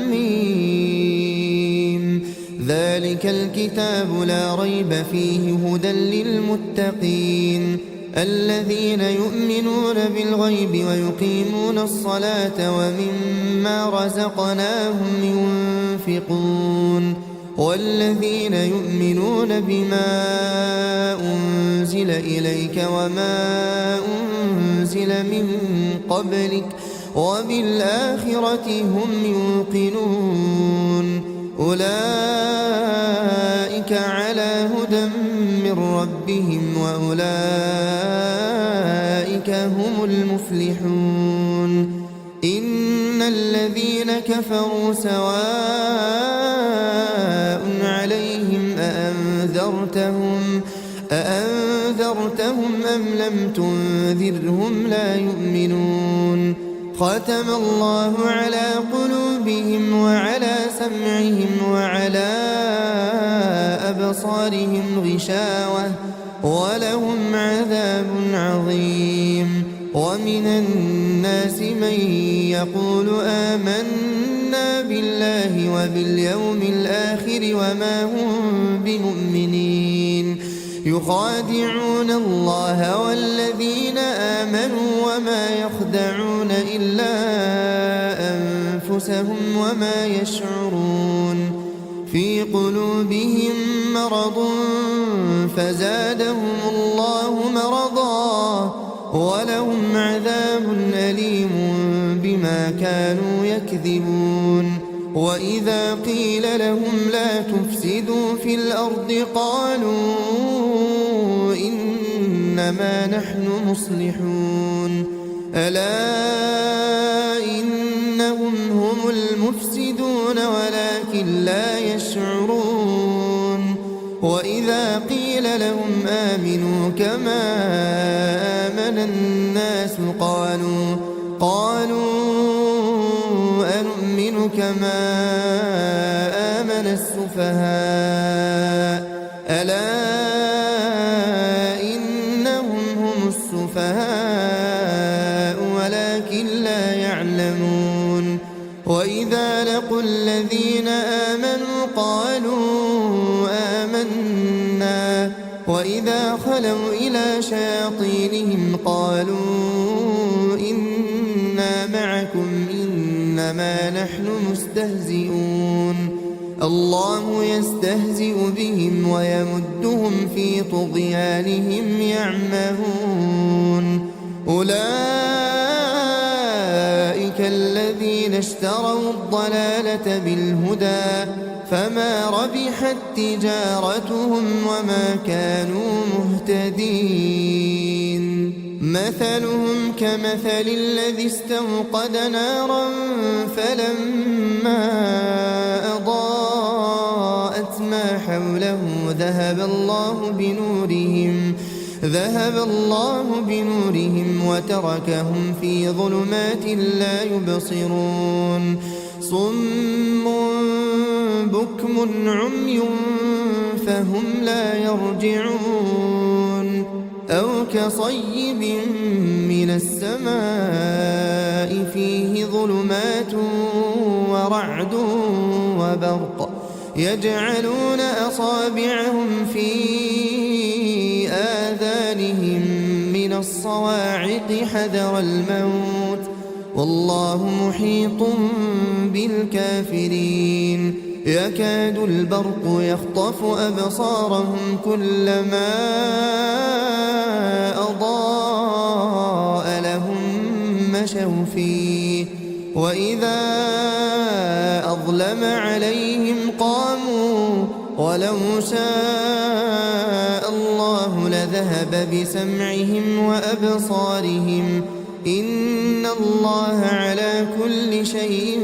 Speaker 1: ميم. ذلك الكتاب لا ريب فيه هدى للمتقين الذين يؤمنون بالغيب ويقيمون الصلاة ومما رزقناهم ينفقون والذين يؤمنون بما أنزل إليك وما أنزل من قبلك وبالآخرة هم يوقنون. أولئك على هدى من ربهم وأولئك هم المفلحون. إن الذين كفروا سواء عليهم أأنذرتهم أنذرتهم أم لم تنذرهم لا يؤمنون ختم الله على قلوبهم وعلى سمعهم وعلى أبصارهم غشاوة ولهم عذاب عظيم ومن الناس من يقول آمنا بالله وباليوم الآخر وما هم بمؤمنين يخادعون الله والذين آمنوا وما يخدعون إلا أنفسهم وما يشعرون في قلوبهم مرض فزادهم الله مرضا ولهم عذاب أليم بما كانوا يكذبون وإذا قيل لهم لا تفسدوا في الأرض قالوا إنما نحن مصلحون ألا إنهم هم المفسدون ولكن لا يشعرون وإذا قيل لهم آمنوا كما آمن الناس قالوا أنؤمن كما آمن السفهاء ألا إنهم هم السفهاء ولكن لا يعلمون وإذا لقوا الذين آمنوا قالوا آمنا وإذا خلوا إلى شياطينهم قالوا إنا معكم إنما نحن مستهزئون الله يستهزئ بهم ويمدهم في طغيانهم يعمهون أولئك الذين اشتروا الضلالة بالهدى فما ربحت تجارتهم وما كانوا مهتدين مثلهم كمثل الذي استوقد نارا فلما أضاءت ما حوله ذهب الله بنورهم وتركهم في ظلمات لا يبصرون صم بكم عمي فهم لا يرجعون أو كصيب من السماء فيه ظلمات ورعد وبرق يجعلون أصابعهم في آذانهم من الصواعق حذر الموت والله محيط بالكافرين يكاد البرق يخطف أبصارهم كلما أضاء لهم مشوا فيه وإذا أظلم عليهم قاموا ولو شاء الله لذهب بسمعهم وأبصارهم إن الله على كل شيء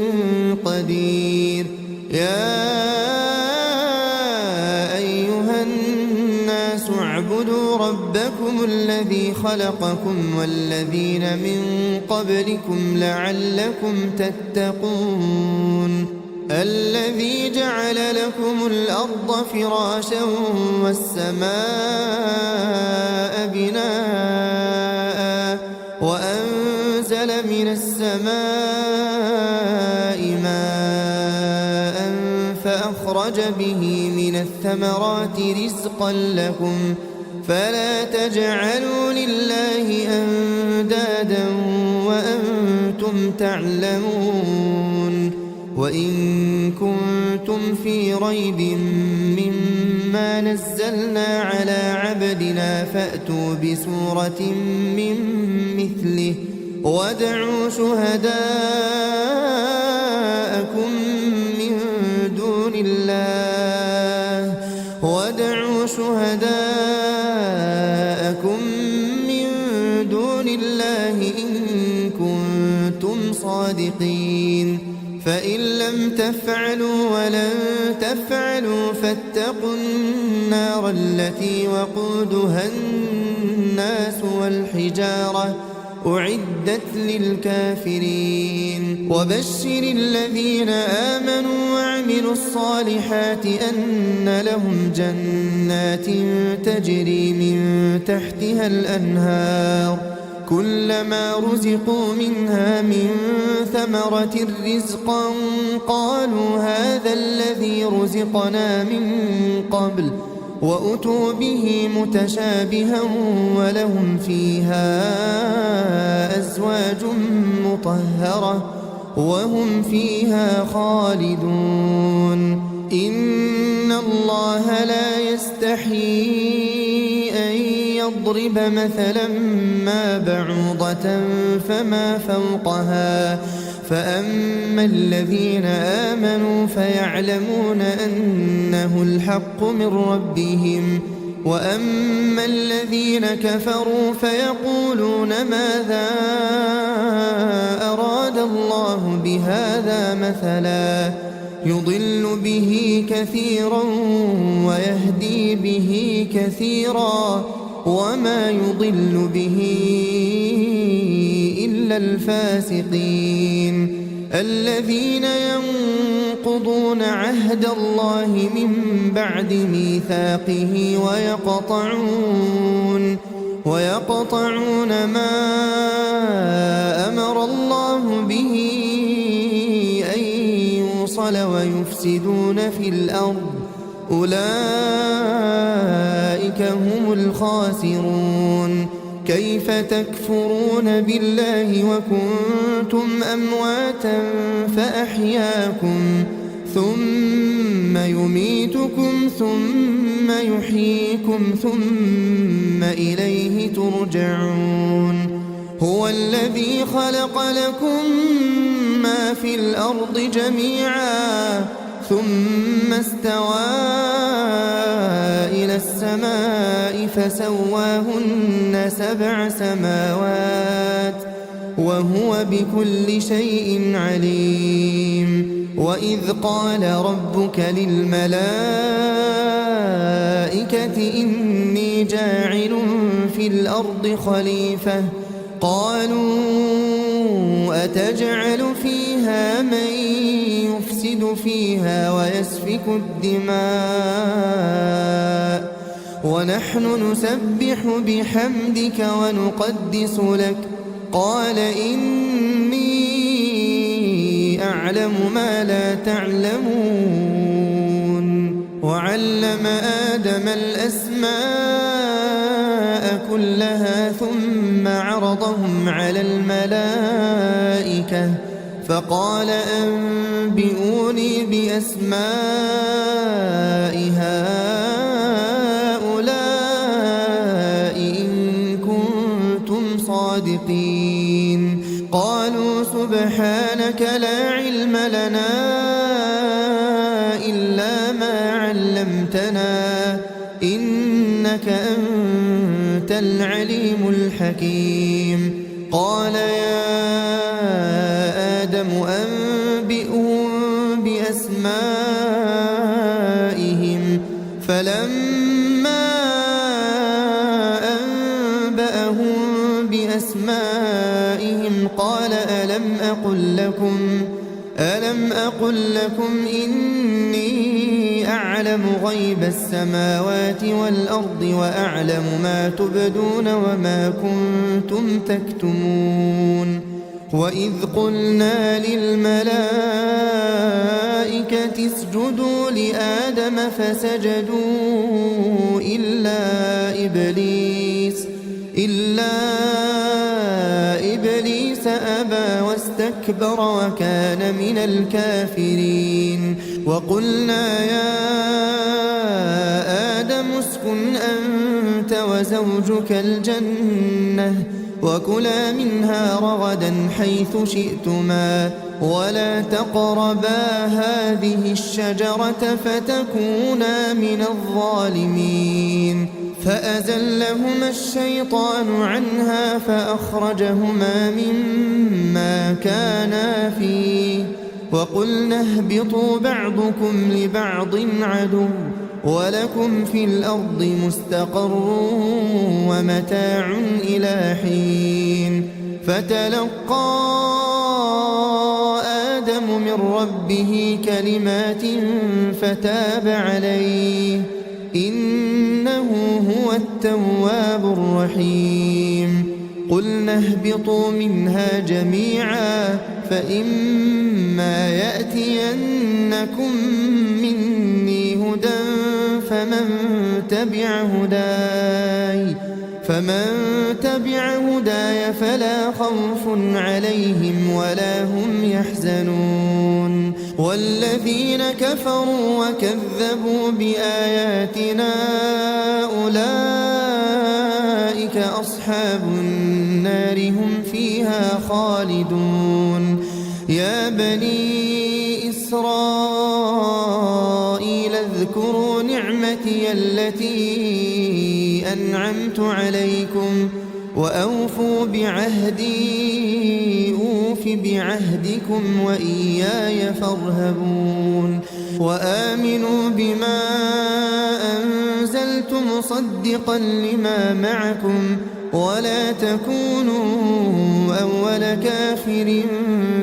Speaker 1: قدير يا أيها الناس اعبدوا ربكم الذي خلقكم والذين من قبلكم لعلكم تتقون الذي جعل لكم الأرض فراشا والسماء بناء وأنزل من السماء ماء فأخرج به من الثمرات رزقا لكم فلا تجعلوا لله أندادا وأنتم تعلمون وإن كنتم في ريب مما نزلنا على عبدنا فأتوا بسورة من مثله وادعوا شهداءكم من دون الله إن كنتم صادقين فإن لم تفعلوا ولن تفعلوا فاتقوا النار التي وقودها الناس والحجارة أعدت للكافرين وبشر الذين آمنوا وعملوا الصالحات أن لهم جنات تجري من تحتها الأنهار كلما رزقوا منها من ثمرة رزقا قالوا هذا الذي رزقنا من قبل وأتوا به متشابها ولهم فيها أزواج مطهرة وهم فيها خالدون إن الله لا يستحيي أن يضرب مثلا ما بعوضة فما فوقها فأما الذين آمنوا فيعلمون أنه الحق من ربهم وأما الذين كفروا فيقولون ماذا أراد الله بهذا مثلا يضل به كثيرا ويهدي به كثيرا وما يضل به إلا الفاسقين الذين ينقضون عهد الله من بعد ميثاقه ويقطعون ما أمر الله به أن يوصل ويفسدون في الأرض أولئك هم الخاسرون كيف تكفرون بالله وكنتم أمواتا فأحياكم ثم يميتكم ثم يحييكم ثم إليه ترجعون هو الذي خلق لكم ما في الأرض جميعا ثم استوى إلى السماء فسواهن 7 سماوات وهو بكل شيء عليم وإذ قال ربك للملائكة إني جاعل في الأرض خليفة قالوا أتجعل فيها من يفسد فيها ويسفك الدماء ونحن نسبح بحمدك ونقدس لك قال إني أعلم ما لا تعلمون وعلم آدم الأسماء كلها ثم عرضهم على الملائكة فقال أنبئوني بأسماء هؤلاء إن كنتم صادقين قالوا سبحانك لا علم لنا إلا ما علمتنا إنك أنت العليم الحكيم قال يا آدم أنبئهم بأسمائهم فلما أنبأهم بأسمائهم قال ألم أقل لكم إني أعلم غيب السماوات والأرض وأعلم ما تبدون وما كنتم تكتمون وإذ قلنا للملائكة اسجدوا لآدم فسجدوا إلا إبليس أبى واستكبر وكان من الكافرين وقلنا يا آدم اسكن أنت وزوجك الجنة وكلا منها رغدا حيث شئتما ولا تقربا هذه الشجرة فتكونا من الظالمين فأزلهما الشيطان عنها فأخرجهما مما كانا فيه وقلنا اهبطوا بعضكم لبعض عدو ولكم في الأرض مستقر ومتاع إلى حين فتلقى آدم من ربه كلمات فتاب عليه إنه هو التواب الرحيم قلنا اهبطوا منها جميعا فإما يأتينكم مني هدى فمن تبع هداي فلا خوف عليهم ولا هم يحزنون والذين كفروا وكذبوا بآياتنا أولئك أصحاب النار هم فيها خالدون يا بني إسرائيل اذكروا نعمتي التي أنعمت عليكم وأوفوا بعهدي أوف بعهدكم وإياي فارهبون وآمنوا بما أنزلت مصدقا لما معكم ولا تكونوا أول كافر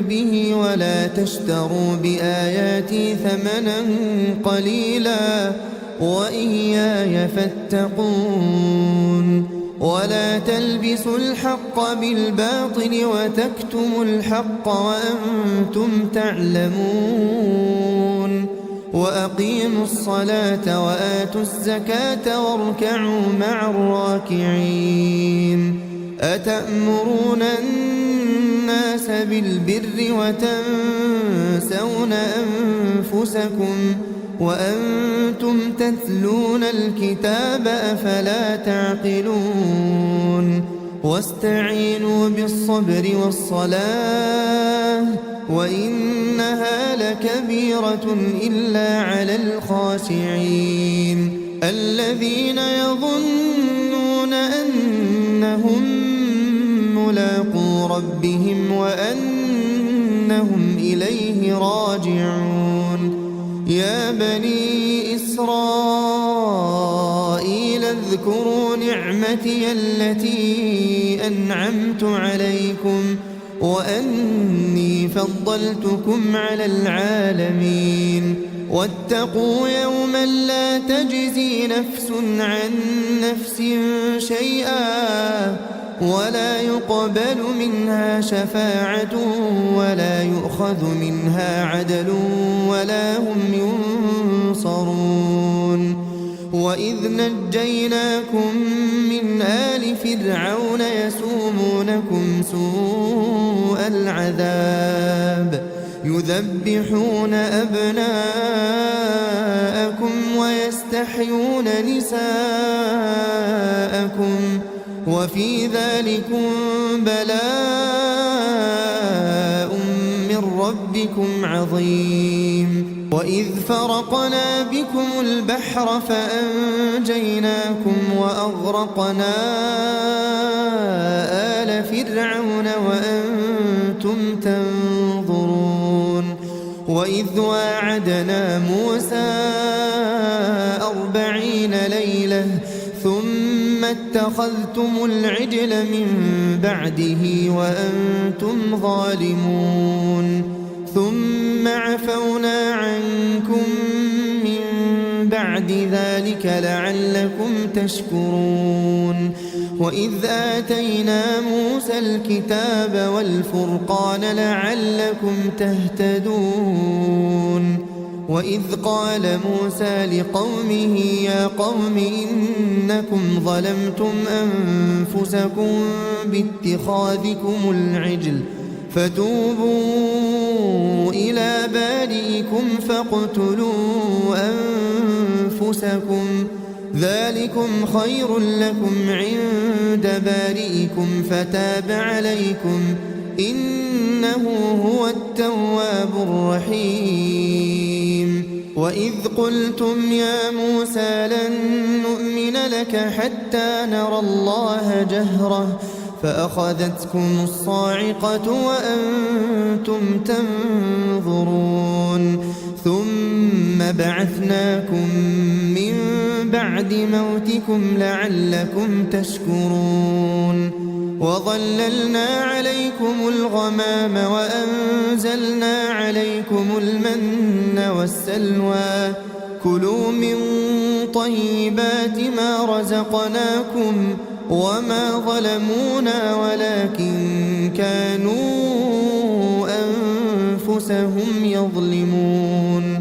Speaker 1: به ولا تشتروا بآياتي ثمنا قليلا وإياي فاتقون ولا تلبسوا الحق بالباطل وتكتموا الحق وأنتم تعلمون وأقيموا الصلاة وآتوا الزكاة واركعوا مع الراكعين أتأمرون الناس بالبر وتنسون أنفسكم وأنتم تتلون الكتاب أفلا تعقلون واستعينوا بالصبر والصلاة وإنها لكبيرة إلا على الخاشعين الذين يظنون أنهم ملاقو ربهم وأنهم إليه راجعون يا بني إسرائيل اذكروا نعمتي التي أنعمت عليكم وأني فضلتكم على العالمين واتقوا يوما لا تجزي نفس عن نفس شيئا ولا يقبل منها شفاعة ولا يؤخذ منها عدل ولا هم ينصرون وإذ نجيناكم من آل فرعون يسومونكم سوء العذاب يذبحون أبناءكم ويستحيون نساءكم وفي ذلكم بلاء من ربكم عظيم وإذ فرقنا بكم البحر فأنجيناكم وأغرقنا آل فرعون وأنتم تنظرون وإذ واعدنا موسى 40 ليلة ثم اتخذتم العجل من بعده وأنتم ظالمون ثم عفونا عنكم من بعد ذلك لعلكم تشكرون وإذ آتينا موسى الكتاب والفرقان لعلكم تهتدون وإذ قال موسى لقومه يا قوم إنكم ظلمتم أنفسكم باتخاذكم العجل فتوبوا إلى بارئكم فاقتلوا أنفسكم ذلكم خير لكم عند بارئكم فتاب عليكم إنه هو التواب الرحيم وإذ قلتم يا موسى لن نؤمن لك حتى نرى الله جهرة فأخذتكم الصاعقة وأنتم تنظرون ثم بعثناكم من بعد موتكم لعلكم تشكرون وظللنا عليكم الغمام وأنزلنا عليكم المن والسلوى كلوا من طيبات ما رزقناكم وما ظلمونا ولكن كانوا أنفسهم يظلمون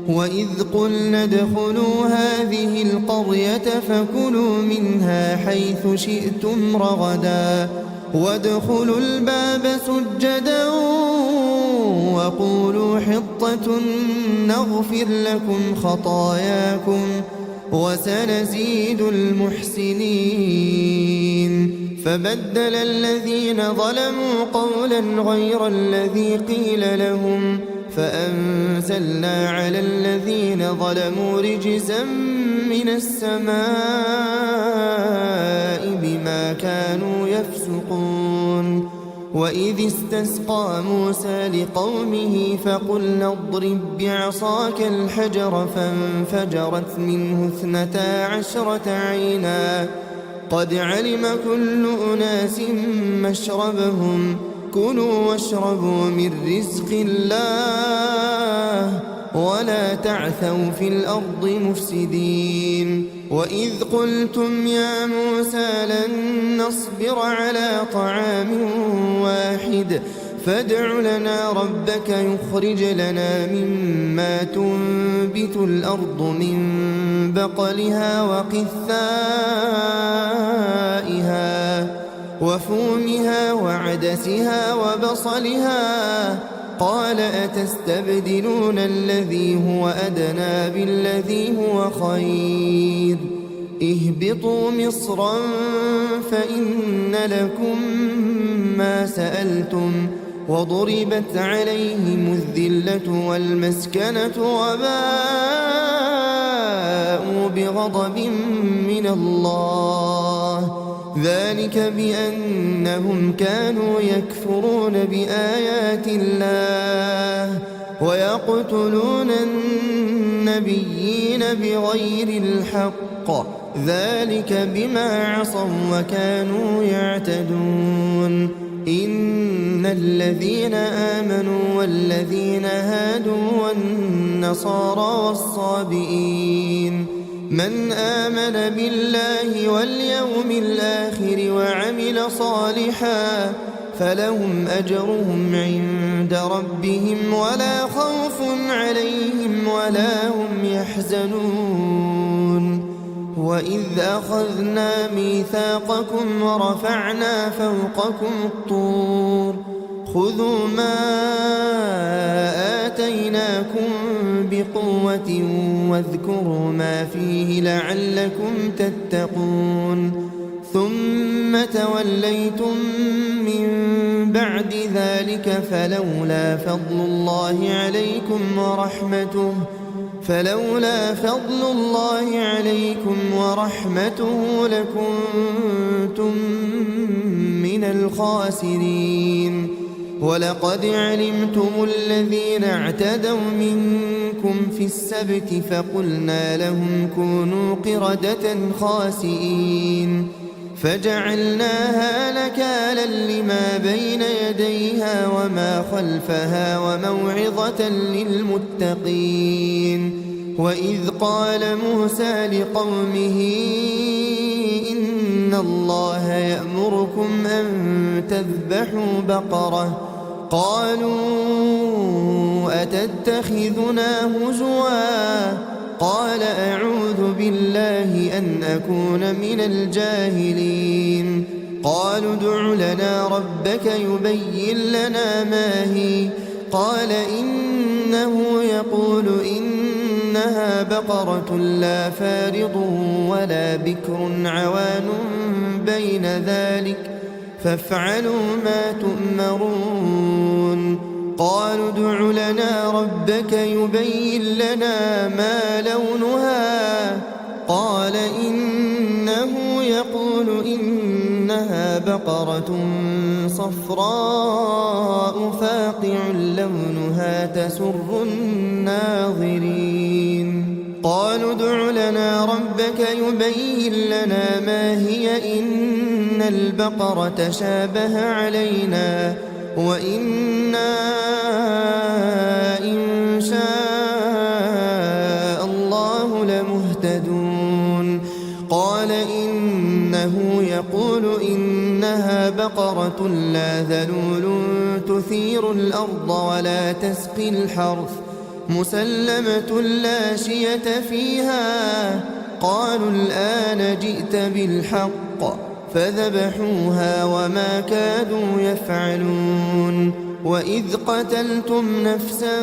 Speaker 1: وإذ قلنا ادخلوا هذه القرية فكلوا منها حيث شئتم رغدا وادخلوا الباب سجدا وقولوا حطة نغفر لكم خطاياكم وسنزيد المحسنين فبدل الذين ظلموا قولا غير الذي قيل لهم فأنزلنا على الذين ظلموا رجزا من السماء بما كانوا يفسقون وإذ استسقى موسى لقومه فقلنا اضرب بعصاك الحجر فانفجرت منه 12 عينا قد علم كل أناس مشربهم كلوا واشربوا من رزق الله ولا تعثوا في الأرض مفسدين وإذ قلتم يا موسى لن نصبر على طعام واحد فادع لنا ربك يخرج لنا مما تنبت الأرض من بقلها وقثائها وفومها وعدسها وبصلها قال أتستبدلون الذي هو أدنى بالذي هو خير اهبطوا مصرا فإن لكم ما سألتم وضربت عليهم الذلة والمسكنة وباءوا بغضب من الله ذلك بأنهم كانوا يكفرون بآيات الله ويقتلون النبيين بغير الحق ذلك بما عصوا وكانوا يعتدون إن الذين آمنوا والذين هادوا والنصارى والصابئين من آمن بالله واليوم الآخر وعمل صالحا فلهم أجرهم عند ربهم ولا خوف عليهم ولا هم يحزنون وإذ أخذنا ميثاقكم ورفعنا فوقكم الطور خذوا ما آتيناكم بقوة واذكروا ما فيه لعلكم تتقون ثم توليتم من بعد ذلك فلولا فضل الله عليكم ورحمته لكنتم من الخاسرين ولقد علمتم الذين اعتدوا منكم في السبت فقلنا لهم كونوا قردة خاسئين فجعلناها نكالا لما بين يديها وما خلفها وموعظة للمتقين وإذ قال موسى لقومه إن الله يأمركم أن تذبحوا بقرة قالوا أتتخذنا هزوا قال أعوذ بالله أن أكون من الجاهلين قالوا ادع لنا ربك يبين لنا ما هي قال إنه يقول إنها بقرة لا فارض ولا بكر عوان بين ذلك فافعلوا ما تؤمرون قالوا ادع لنا ربك يبين لنا ما لونها قال إنه يقول إنها بقرة صفراء فاقع لونها تسر الناظرين قالوا ادع لنا ربك يبين لنا ما هي إن البقرة تشابه علينا وإنا إن شاء الله لمهتدون قال إنه يقول إنها بقرة لا ذلول تثير الأرض ولا تسقي الحرث مسلمة لا شية فيها قالوا الآن جئت بالحق فذبحوها وما كادوا يفعلون وإذ قتلتم نفسا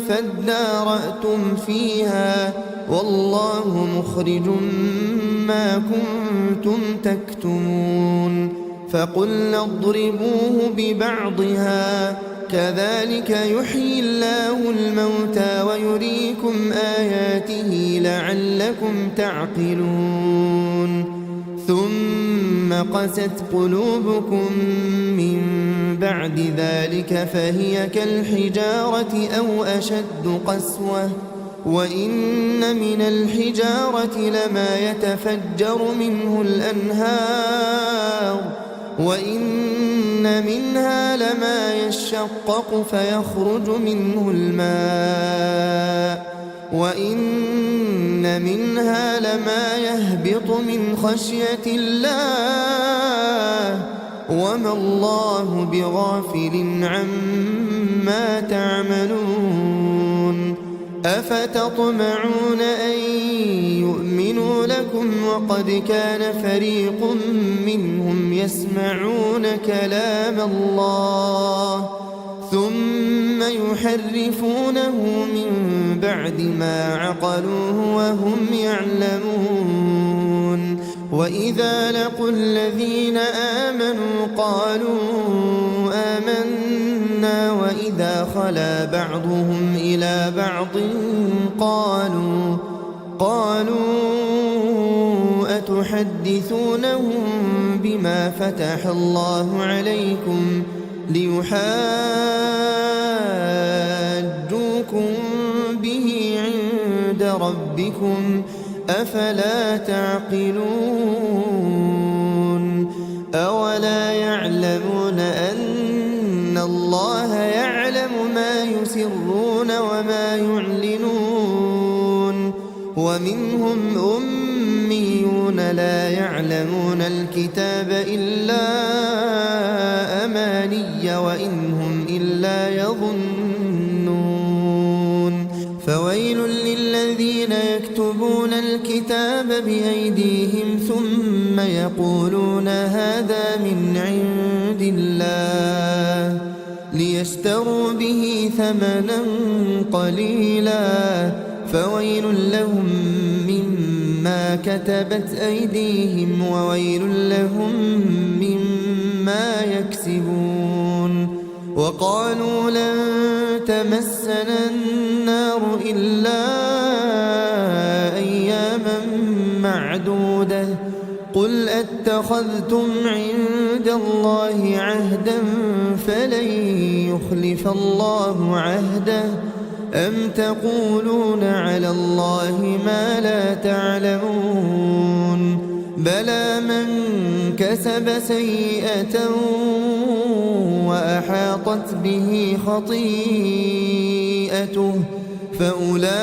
Speaker 1: فادارأتم فيها والله مخرج ما كنتم تكتمون فقلنا اضربوه ببعضها كذلك يحيي الله الموتى ويريكم آياته لعلكم تعقلون ثم قست قلوبكم من بعد ذلك فهي كالحجارة أو أشد قسوة وإن من الحجارة لما يتفجر منه الأنهار وإن منها لما يشقق فيخرج منه الماء وإن منها لما يهبط من خشية الله وما الله بغافل عما تعملون أفتطمعون أن يؤمنوا لكم وقد كان فريق منهم يسمعون كلام الله ثم يحرفونه من بعد ما عقلوه وهم يعلمون وإذا لقوا الذين آمنوا قالوا آمنا وإذا خلا بعضهم إلى بعض قالوا أتحدثونهم بما فتح الله عليكم ليحاجوكم به عند ربكم أفلا تعقلون أولا يعلمون أن الله يعلم ما يسرون وما يعلنون ومنهم أميون لا يعلمون الكتاب إلا أماني وإن هم إلا يظنون فويل للذين يكتبون الكتاب بأيديهم ثم يقولون هذا من عند الله ليشتروا به ثمنا قليلا فويل لهم مما كتبت أيديهم وويل لهم مما يكسبون وقالوا لن تمسنا النار إلا أياما معدودة قل أتخذتم عند الله عهدا فلن يخلف الله عهده أم تقولون على الله ما لا تعلمون بلى من كسب سيئة وأحاطت به خطيئته فأولئك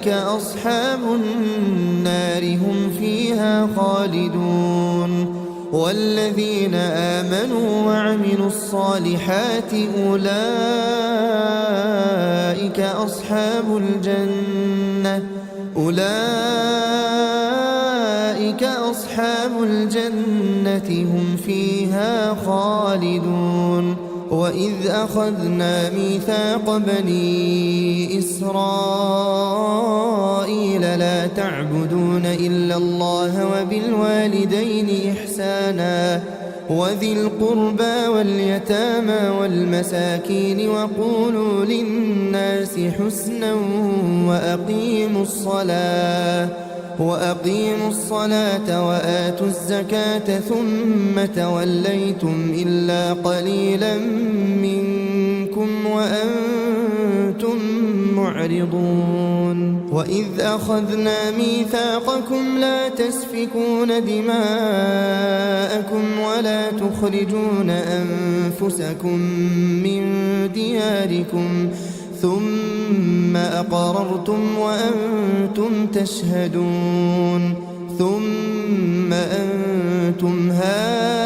Speaker 1: أصحاب النار هم فيها خالدون والذين آمنوا وعملوا الصالحات أولئك أصحاب الجنة هم فيها خالدون وإذ أخذنا ميثاق بني إسرائيل لا تعبدون إلا الله وبالوالدين إحسانا وذي القربى واليتامى والمساكين وقولوا للناس حسنا وأقيموا الصلاة وآتوا الزكاة ثم توليتم إلا قليلا منكم منكم وأنتم معرضون وإذ أخذنا ميثاقكم لا تسفكون دماءكم ولا تخرجون أنفسكم من دياركم ثم أقررتم وأنتم تشهدون ثم أنتم هؤلاء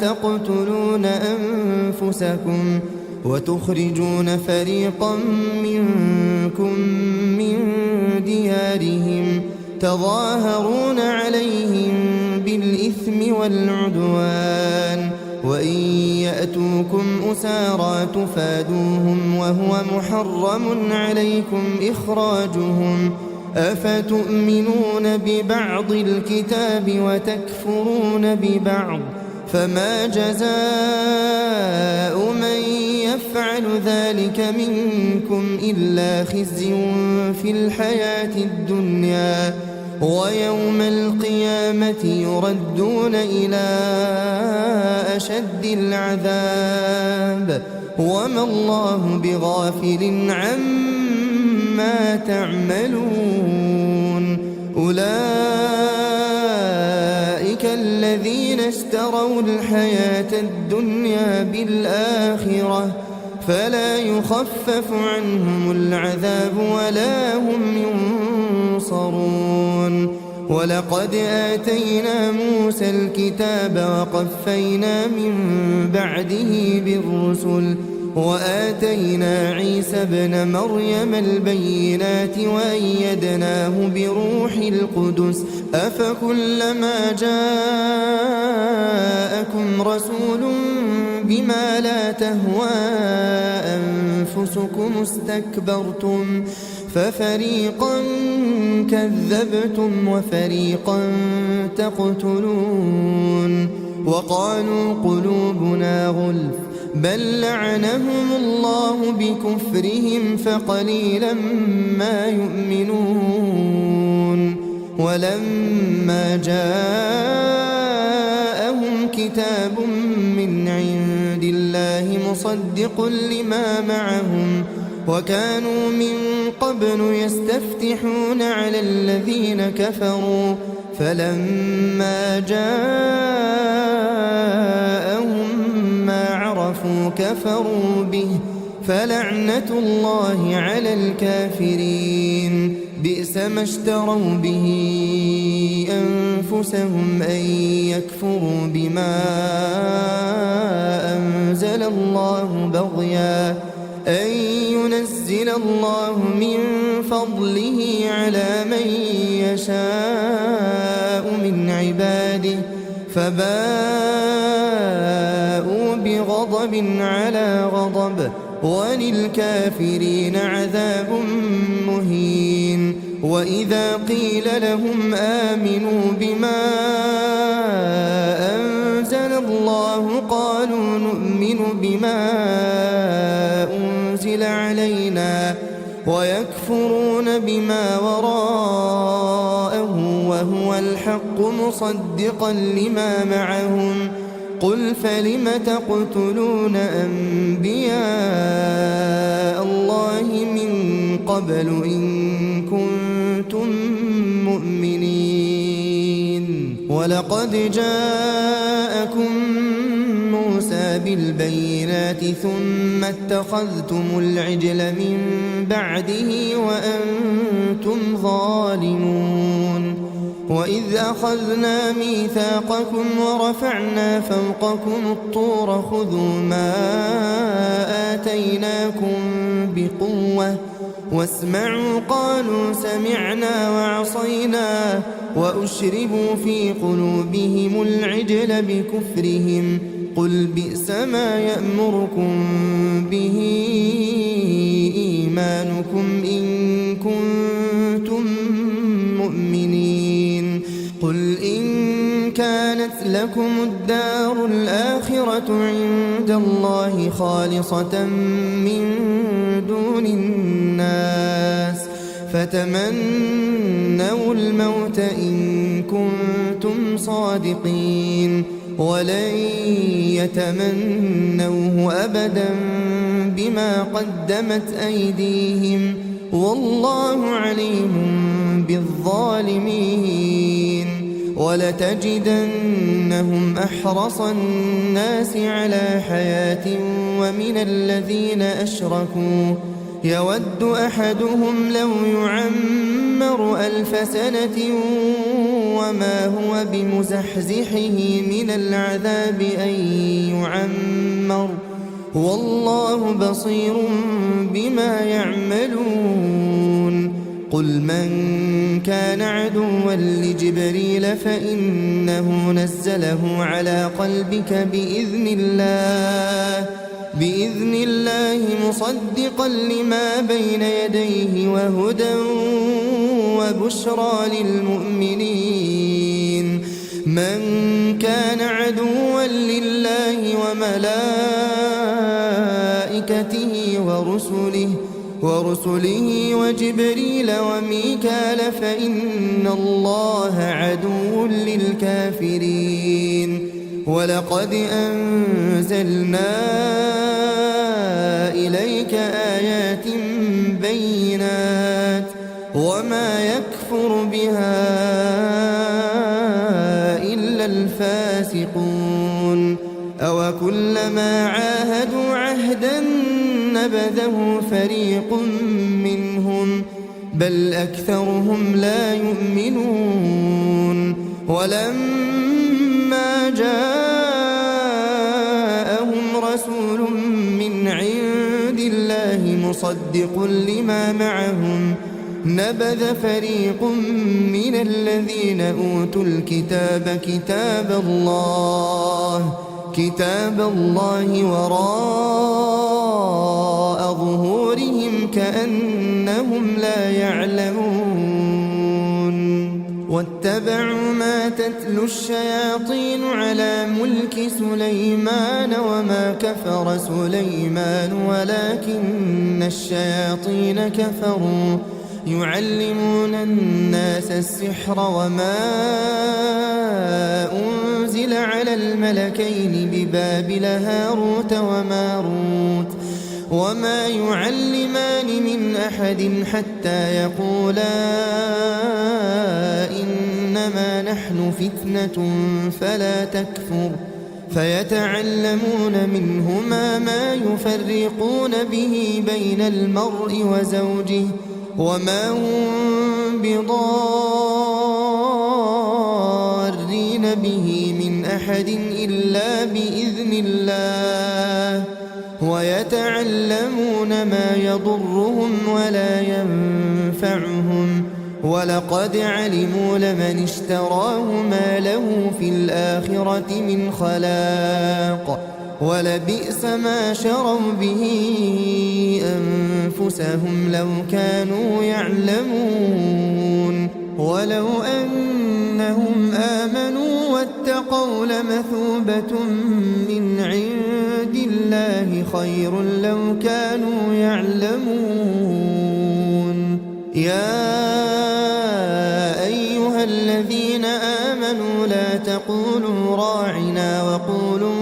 Speaker 1: تقتلون أنفسكم وتخرجون فريقا منكم من ديارهم تظاهرون عليهم بالإثم والعدوان وإن يأتوكم أسارى تفادوهم وهو محرم عليكم إخراجهم أفتؤمنون ببعض الكتاب وتكفرون ببعض فما جزاء من يفعل ذلك منكم إلا خزي في الحياة الدنيا ويوم القيامة يردون إلى أشد العذاب وما الله بغافل عما تعملون أولئك الذين اشتروا الحياة الدنيا بالآخرة فلا يخفف عنهم العذاب ولا هم ينصرون ولقد آتينا موسى الكتاب وقفينا من بعده بالرسل وآتينا عيسى ابن مريم البينات وأيدناه بروح القدس أفكلما جاءكم رسول بما لا تهوى أنفسكم استكبرتم ففريقا كذبتم وفريقا تقتلون وقالوا قلوبنا غلف بل لعنهم الله بكفرهم فقليلا ما يؤمنون ولما جاءهم كتاب من عند الله مصدق لما معهم وكانوا من قبل يستفتحون على الذين كفروا فلما جاءهم ما عرفوا كفروا به فلعنة الله على الكافرين بئس ما اشتروا به أنفسهم أن يكفروا بما أنزل الله بغيا أن ينزل الله من فضله على من يشاء من عباده فباءوا بغضب على غضب وللكافرين عذاب مهين وإذا قيل لهم آمنوا بما أنزل الله قالوا نؤمن بما أنزل علينا ويكفرون بما وراءه وهو الحق مصدقا لما معهم قل فلم تقتلون أنبياء الله من قبل إن كنتم مؤمنين ولقد جاءكم موسى بالبينات ثم اتخذتم العجل من بعده وأنتم ظالمون وإذ أخذنا ميثاقكم ورفعنا فوقكم الطور خذوا ما آتيناكم بقوة واسمعوا قالوا سمعنا وعصينا وأشربوا في قلوبهم العجل بكفرهم قل بئس ما يأمركم به إيمانكم إن كنتم مؤمنين قل إن كانت لكم الدار الآخرة عند الله خالصة من دون الناس فتمنوا الموت إن كنتم كنتم صادقين ولن يتمنوه أبدا بما قدمت أيديهم والله عليم بالظالمين ولتجدنهم أحرص الناس على حياة ومن الذين أشركوا يود أحدهم لو يعمر 1000 سنة وما هو بمزحزحه من العذاب أن يعمر والله بصير بما يعملون قل من كان عدوا لجبريل فإنه نزله على قلبك بإذن الله مصدقا لما بين يديه وهدى وبشرى للمؤمنين من كان عدوا لله وملائكته ورسله وجبريل وميكال فإن الله عدو للكافرين ولقد أنزلنا إليك آيات بينات وما يكفر بها إلا الفاسقون أوكلما عاهدوا عهدا نبذه فريق منهم بل أكثرهم لا يؤمنون ولما جاءهم رسول من عند الله مصدق لما معهم نبذ فريق من الذين أوتوا الكتاب كتاب الله وراء ظهورهم كأنهم لا يعلمون واتبعوا ما تتلو الشياطين على ملك سليمان وما كفر سليمان ولكن الشياطين كفروا يعلمون الناس السحر وما أنزل على الملكين ببابل هاروت وماروت وما يعلمان من أحد حتى يقولا إنما نحن فتنة فلا تكفر فيتعلمون منهما ما يفرقون به بين المرء وزوجه وما هم بضارين به من أحد إلا بإذن الله ويتعلمون ما يضرهم ولا ينفعهم ولقد علموا لمن اشتراه ما له في الآخرة من خلاق ولبئس ما شروا به أنفسهم لو كانوا يعلمون ولو أنهم آمنوا واتقوا لمثوبة من عند الله خير لو كانوا يعلمون يا أيها الذين آمنوا لا تقولوا راعنا وقولوا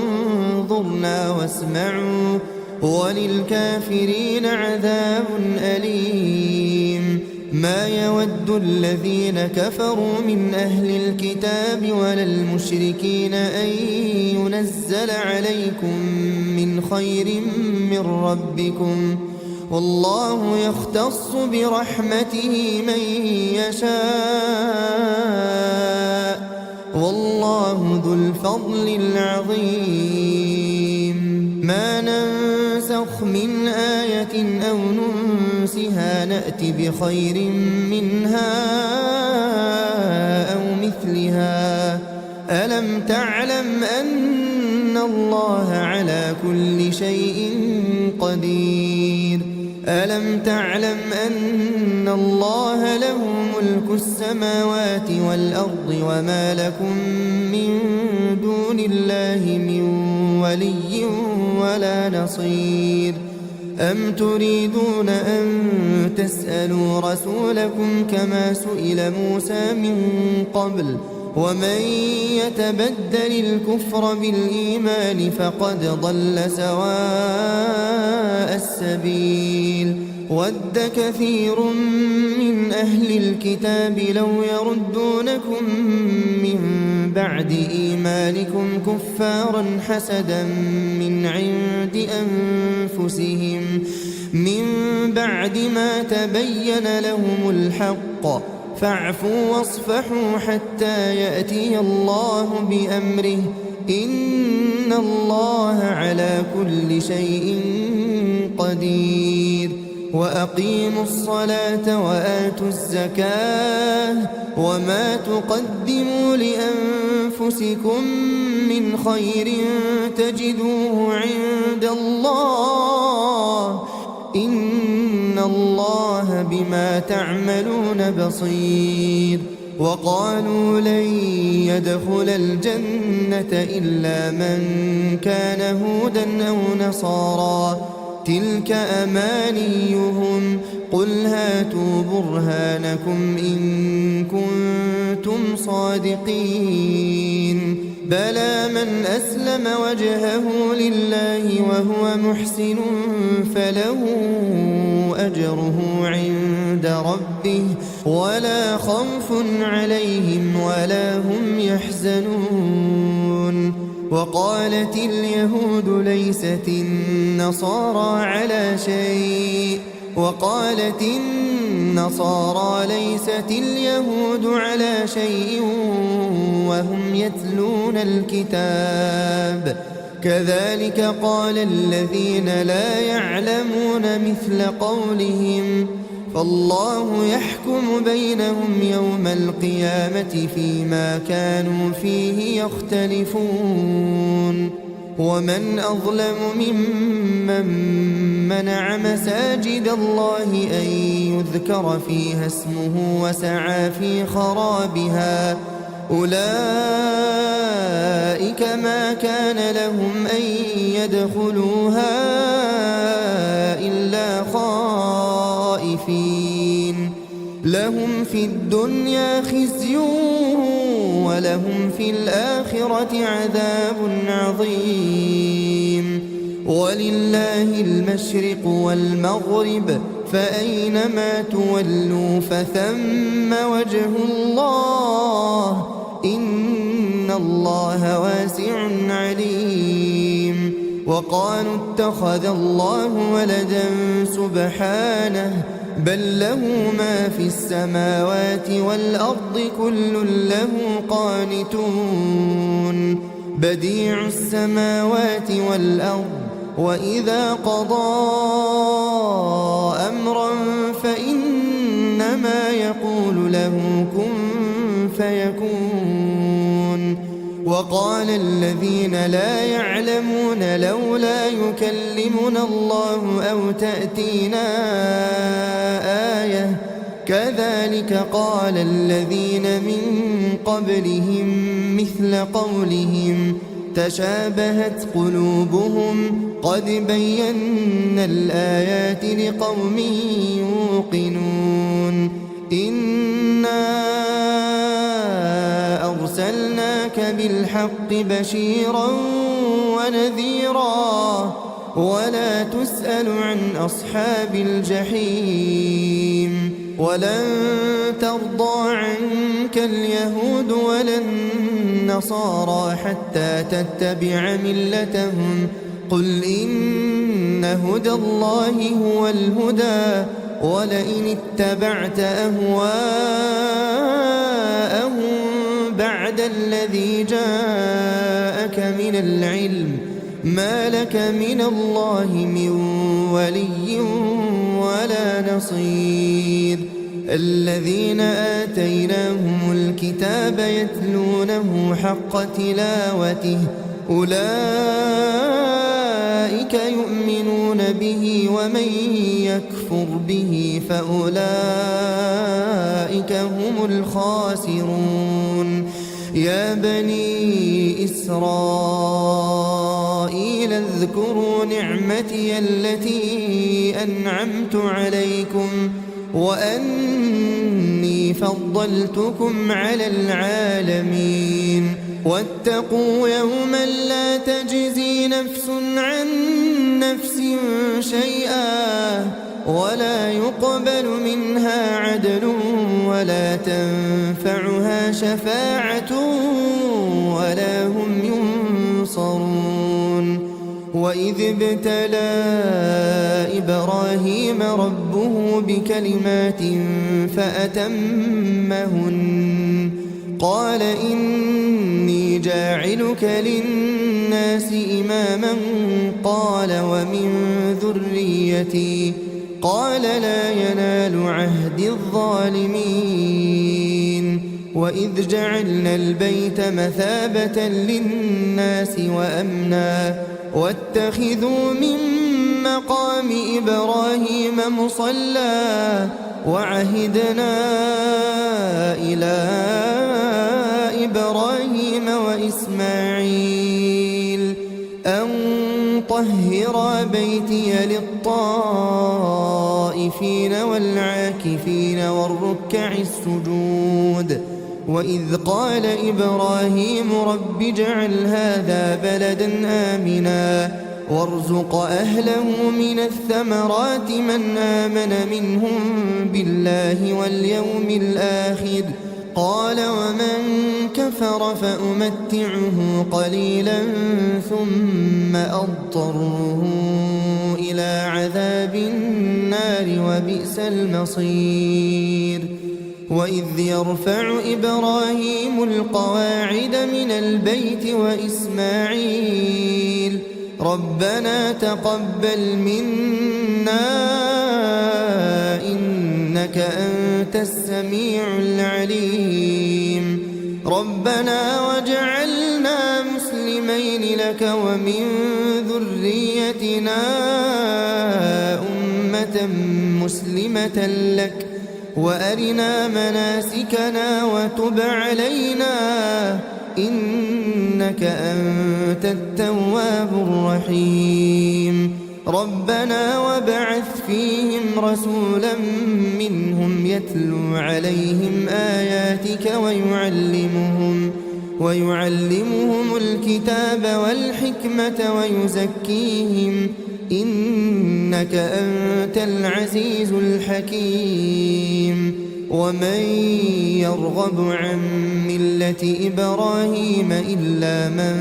Speaker 1: انظرنا واسمعوا وللكافرين عذاب أليم ما يود الذين كفروا من أهل الكتاب ولا المشركين أن ينزل عليكم من خير من ربكم والله يختص برحمته من يشاء والله ذو الفضل العظيم ما ننسخ من آية أو ننسها نأت بخير منها أو مثلها ألم تعلم أن الله على كل شيء قدير ألم تعلم أن الله له ملك السماوات والأرض وما لكم من دون الله من ولي ولا نصير أم تريدون أن تسألوا رسولكم كما سئل موسى من قبل ومن يتبدل الكفر بالإيمان فقد ضل سواء السبيل ود كثير من أهل الكتاب لو يردونكم من بعد إيمانكم كفارا حسدا من عند أنفسهم من بعد ما تبين لهم الحق فاعفوا واصفحوا حتى يأتي الله بأمره إن الله على كل شيء قدير وأقيموا الصلاة وآتوا الزكاة وما تقدموا لأنفسكم من خير تجدوه عند الله إن الله بما تعملون بصير وقالوا لن يدخل الجنة إلا من كان هودا أو نصارى تلك أمانيهم قل هاتوا برهانكم إن كنتم صادقين بلى من أسلم وجهه لله وهو محسن فله أجره عند ربه ولا خوف عليهم ولا هم يحزنون وقالت اليهود ليست النصارى على شيء وقالت النصارى ليست اليهود على شيء وهم يتلون الكتاب كذلك قال الذين لا يعلمون مثل قولهم فالله يحكم بينهم يوم القيامة فيما كانوا فيه يختلفون ومن أظلم ممن منع مساجد الله أن يذكر فيها اسمه وسعى في خرابها أولئك ما كان لهم أن يدخلوها إلا خائفين لهم في الدنيا خزي ولهم في الآخرة عذاب عظيم ولله المشرق والمغرب فأينما تولوا فثم وجه الله إن الله واسع عليم وقالوا اتخذ الله ولدا سبحانه بل له ما في السماوات والأرض كل له قانتون بديع السماوات والأرض وإذا قضى أمرا فإنما يقول له كن فيكون وقال الذين لا يعلمون لولا يكلمنا الله أو تأتينا آية كذلك قال الذين من قبلهم مثل قولهم تشابهت قلوبهم قد بينا الآيات لقوم يوقنون إنا أرسلناك بالحق بشيرا ونذيرا ولا تسأل عن أصحاب الجحيم ولن ترضى عنك اليهود ولا النصارى حتى تتبع ملتهم قل إن هدى الله هو الهدى ولئن اتبعت أهواءهم بعد الذي جاءك من العلم ما لك من الله من ولي ولا نصير الذين آتيناهم الكتاب يتلونه حق تلاوته أولئك يؤمنون به ومن يكفر به فأولئك هم الخاسرون يا بني إسرائيل اذكروا نعمتي التي أنعمت عليكم وأني فضلتكم على العالمين واتقوا يوما لا تجزي نفس عن نفس شيئا ولا يقبل منها عدل ولا تنفعها شفاعة ولا هم ينصرون وإذ ابتلى إبراهيم ربه بكلمات فأتمهن قال إني جاعلك للناس إماما قال ومن ذريتي قال لا ينال عهد الظالمين وإذ جعلنا البيت مثابة للناس وأمنا واتخذوا من مقام إبراهيم مصلى وعهدنا إلى إبراهيم وإسماعيل أن طهرا بيتي للطائفين والعاكفين والركع السجود وإذ قال إبراهيم رب اجعل هذا بلدا آمنا وارزق أهله من الثمرات من آمن منهم بالله واليوم الآخر قال ومن كفر فأمتعه قليلا ثم أضطره إلى عذاب النار وبئس المصير وإذ يرفع إبراهيم القواعد من البيت وإسماعيل ربنا تقبل منا إنك أنت السميع العليم ربنا واجعلنا مسلمين لك ومن ذريتنا أمة مسلمة لك وأرنا مناسكنا وتب علينا إنك أنت التواب الرحيم ربنا وابعث فيهم رسولا منهم يتلو عليهم آياتك ويعلمهم الكتاب والحكمة ويزكيهم إنك أنت العزيز الحكيم ومن يرغب عن ملة إبراهيم إلا من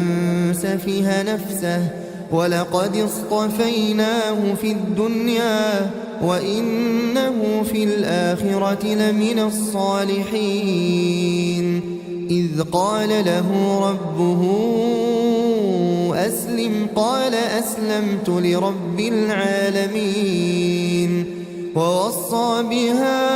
Speaker 1: سفه نفسه ولقد اصطفيناه في الدنيا وإنه في الآخرة لمن الصالحين إذ قال له ربه أسلم قال أسلمت لرب العالمين ووصى بها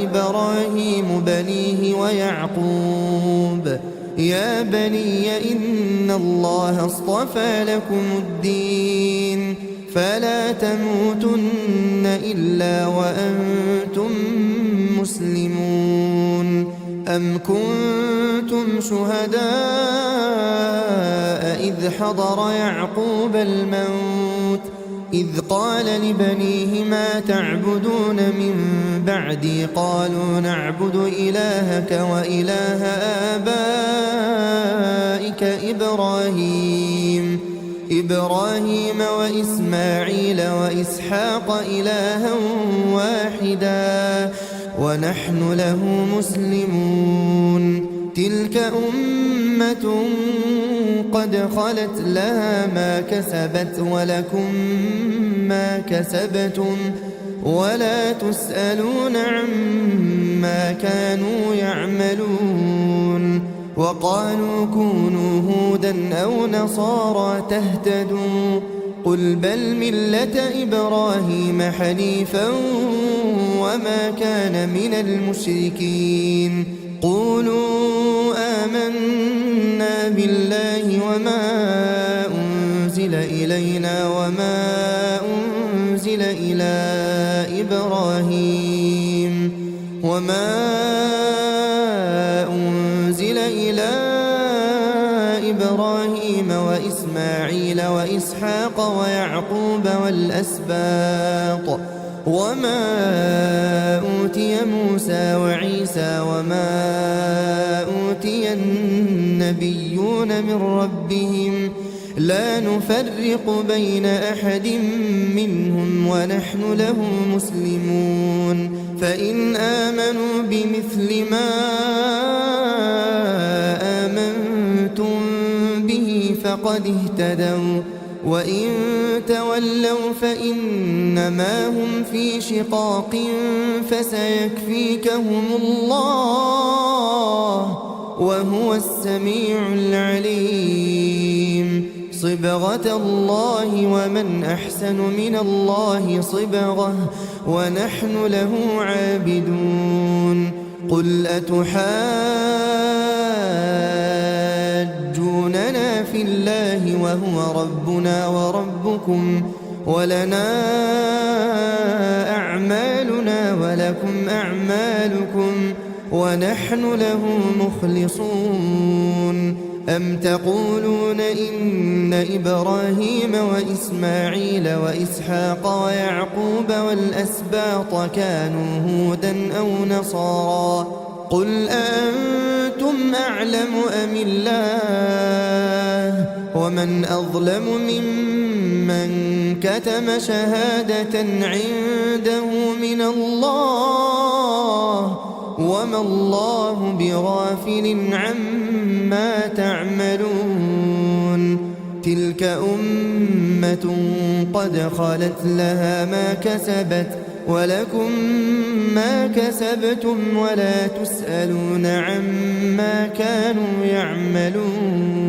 Speaker 1: إبراهيم بنيه ويعقوب يا بني إن الله اصطفى لكم الدين فلا تموتن إلا وأنتم مسلمون أم كنتم شهداء إذ حضر يعقوب الموت إذ قال لبنيه ما تعبدون من بعدي قالوا نعبد إلهك وإله آبائك إبراهيم وإسماعيل وإسحاق إلها واحدا ونحن له مسلمون تلك أمة قد خلت لها ما كسبت ولكم ما كسبتم ولا تسألون عما كانوا يعملون وقالوا كونوا هودا أو نصارى تهتدوا قل بل ملة إبراهيم حنيفا وما كان من المشركين قولوا آمنا بالله وما أنزل إلينا وما أنزل إلى إبراهيم وإسماعيل وإسحاق ويعقوب وما أوتي موسى وعيسى وما أوتي النبيون من ربهم لا نفرق بين أحد منهم ونحن له مسلمون فإن آمنوا بمثل ما آمنتم به فقد اهتدوا وإن تولوا فإنما هم في شقاق فسيكفيكهم الله وهو السميع العليم صبغة الله ومن أحسن من الله صبغة ونحن له عابدون قل أتحاجوننا في الله وهو ربنا وربكم ولنا أعمالنا ولكم أعمالكم ونحن له مخلصون أم تقولون إن إبراهيم وإسماعيل وإسحاق ويعقوب والأسباط كانوا هودا أو نصارى قل أأنتم أعلم أم الله ومن أظلم ممن كتم شهادة عنده من الله وما الله بغافل عما تعملون تلك أمة قد خلت لها ما كسبت ولكم ما كسبتم ولا تسألون عما كانوا يعملون